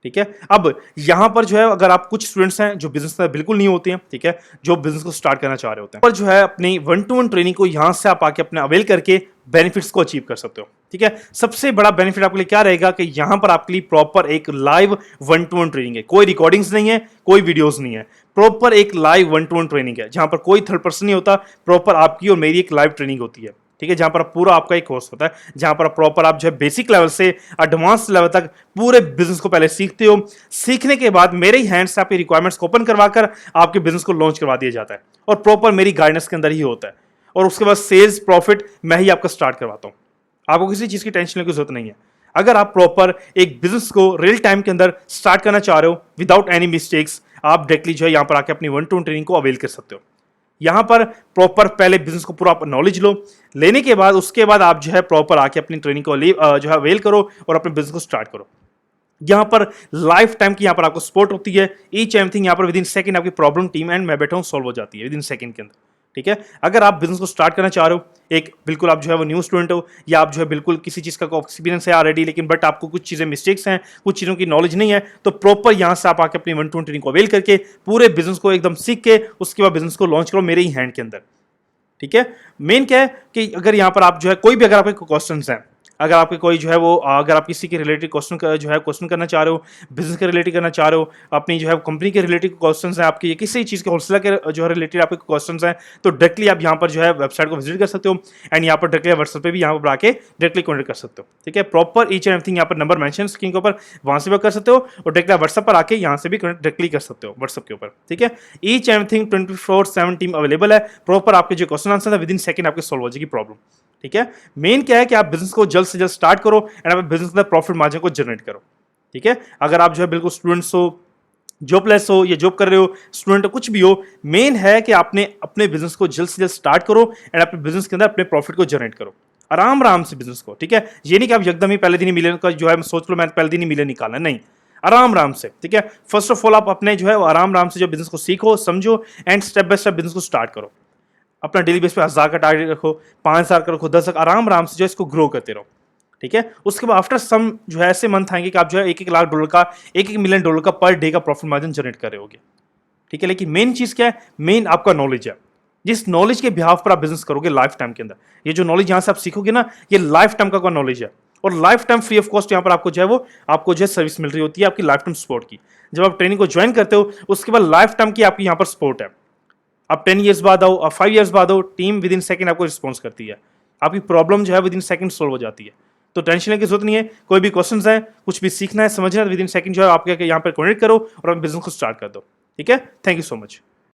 ठीक है, अब यहां पर जो है अगर आप कुछ स्टूडेंट्स हैं जो बिजनेस में बिल्कुल नहीं होते हैं, ठीक है, जो बिजनेस को स्टार्ट करना चाह रहे होते हैं, पर जो है अपनी 1-to-1 ट्रेनिंग को यहां से आप आके अपने अवेल करके बेनिफिट्स को अचीव कर सकते हो। ठीक है, सबसे बड़ा बेनिफिट आपके लिए क्या रहेगा कि यहां पर आपके लिए प्रॉपर एक लाइव 1-to-1 ट्रेनिंग है, कोई रिकॉर्डिंग्स नहीं है, कोई वीडियोस नहीं है, प्रॉपर एक लाइव 1-to-1 ट्रेनिंग है जहां पर कोई थर्ड पर्सन नहीं होता, प्रॉपर आपकी और मेरी एक लाइव ट्रेनिंग होती है। ठीक है, जहां पर पूरा आपका एक कोर्स होता है, जहां पर प्रॉपर आप जो है बेसिक लेवल से एडवांस लेवल तक पूरे बिजनेस को पहले सीखते हो। सीखने के बाद मेरे ही हैंड से आपकी रिक्वायरमेंट्स को ओपन करवाकर आपके बिजनेस को लॉन्च करवा दिया जाता है और प्रॉपर मेरी गाइडेंस के अंदर ही होता है। और उसके बाद सेल्स प्रॉफिट मैं ही आपका स्टार्ट करवाता हूं। आपको किसी चीज की टेंशन लेने की जरूरत नहीं है। अगर आप प्रॉपर एक बिजनेस को रियल टाइम के अंदर स्टार्ट करना चाह रहे हो विदाउट एनी मिस्टेक्स, आप डायरेक्टली जो है यहां पर आके अपनी 1-to-1 ट्रेनिंग को अवेल कर सकते हो। यहां पर प्रॉपर पहले बिजनेस को पूरा नॉलेज लो, लेने के बाद उसके बाद आप जो है प्रॉपर आके अपनी ट्रेनिंग को जो है अवेल करो और अपने बिजनेस को स्टार्ट करो। यहां पर लाइफ टाइम की यहां पर आपको सपोर्ट होती है, ईच एवरीथिंग यहां पर विद इन सेकंड आपकी प्रॉब्लम टीम एंड मैं बैठा हूं सॉल्व हो जाती है विद इन सेकंड के अंदर। ठीक है, अगर आप बिजनेस को स्टार्ट करना चाह रहे हो, एक बिल्कुल आप जो है वो न्यू स्टूडेंट हो, या आप जो है बिल्कुल किसी चीज का एक्सपीरियंस है ऑलरेडी, लेकिन बट आपको कुछ चीजें मिस्टेक्स हैं, कुछ चीजों की नॉलेज नहीं है, तो प्रॉपर यहां से आप आके अपनी 1-to-1 ट्रेनिंग को अवेल करके पूरे बिजनेस को एकदम सीख के उसके बाद बिजनेस को लॉन्च करो मेरे ही हैंड के अंदर। ठीक है, मेन क्या है कि अगर यहां पर आप जो है कोई भी अगर आपके क्वेश्चन हैं, अगर आपके कोई जो है वो अगर आप किसी के रिलेटेड क्वेश्चन जो है क्वेश्चन करना चाह रहे हो, बिजनेस के रिलेटेड करना चाह रहे हो, अपनी जो है कंपनी के रिलेटेड क्वेश्चन हैं आपके, या किसी चीज़ के होलसेलर के जो है रिलेटेड आपके क्वेश्चन हैं, तो डायरेक्टली आप यहाँ पर जो है वेबसाइट को विजिट कर सकते हो एंड यहाँ पर डायरेक्टली व्हाट्सएप पे भी यहाँ पर आके डायरेक्टली कॉन्टेक्ट कर सकते हो। ठीक है, प्रॉपर ईच एंड एवरीथिंग यहाँ पर नंबर मेंशन स्क्रीन के ऊपर, वहां से भी कर सकते हो और डायरेक्टली व्हाट्सएप पर आके यहाँ से भी डायरेक्टली कर सकते हो व्हाट्सएप के ऊपर। ठीक है, each and everything 24/7 team available है, प्रॉपर आपके जो क्वेश्चन आंसर है विद इन सेकंड आपके सॉल्व हो जाएगी प्रॉब्लम। ठीक है, मेन क्या है कि आप बिजनेस को जल्द से जल्द स्टार्ट करो एंड आप बिजनेस के अंदर प्रॉफिट मार्जिन को जनरेट करो। ठीक है, अगर आप जो है बिल्कुल स्टूडेंट्स हो, जॉबलेस हो या जॉब कर रहे हो, स्टूडेंट हो, कुछ भी हो, मेन है कि आपने अपने बिजनेस को जल्द से जल्द स्टार्ट करो एंड अपने बिजनेस के अंदर अपने प्रॉफिट को जनरेट करो आराम आराम से बिजनेस को। ठीक है, ये नहीं कि आप एकदम ही पहले दिन ही मिले का जो है सोच लो मैं पहले दिन ही मिले निकालना, नहीं, आराम आराम से। ठीक है, फर्स्ट ऑफ ऑल आप अपने जो है आराम आराम से जो बिजनेस को सीखो, समझो and step by step business को स्टार्ट करो। अपना डेली बेस पे 1000 का टारगेट रखो, 5000 का रखो, 10 आराम आराम से जो इसको ग्रो करते रहो। ठीक है, उसके बाद आफ्टर सम जो है ऐसे मंथ आएंगे कि आप जो है $1-1 लाख का, $1-1 मिलियन का पर डे का प्रॉफिट मार्जिन जनरेट कर रहे होगे। ठीक है, लेकिन मेन चीज क्या है, मेन आपका नॉलेज है। जिस नॉलेज के बिहाफ पर आप बिजनेस करोगे लाइफ टाइम के अंदर, ये जो नॉलेज यहां से आप सीखोगे ना, ये लाइफ टाइम का नॉलेज है और life time free of cost यहाँ पर आपको जो है वो आपको जो है सर्विस मिल रही होती है आपकी लाइफ टाइम सपोर्ट की। जब आप ट्रेनिंग को ज्वाइन करते हो उसके बाद लाइफ टाइम की आपकी यहाँ पर सपोर्ट है। आप 10 ईयर्स बाद आओ, आप 5 ईयर्स बाद आओ, टीम विद इन सेकंड आपको रिस्पॉन्स करती है, आपकी प्रॉब्लम जो है विद इन सेकंड सोल्व हो जाती है। तो टेंशन लेने की जरूरत नहीं है, कोई भी क्वेश्चन है, कुछ भी सीखना है, समझना है, विद इन सेकंड जो है आपके यहाँ पर कॉन्टेक्ट करो और आप बिजनेस को स्टार्ट कर दो। ठीक है, थैंक यू सो मच।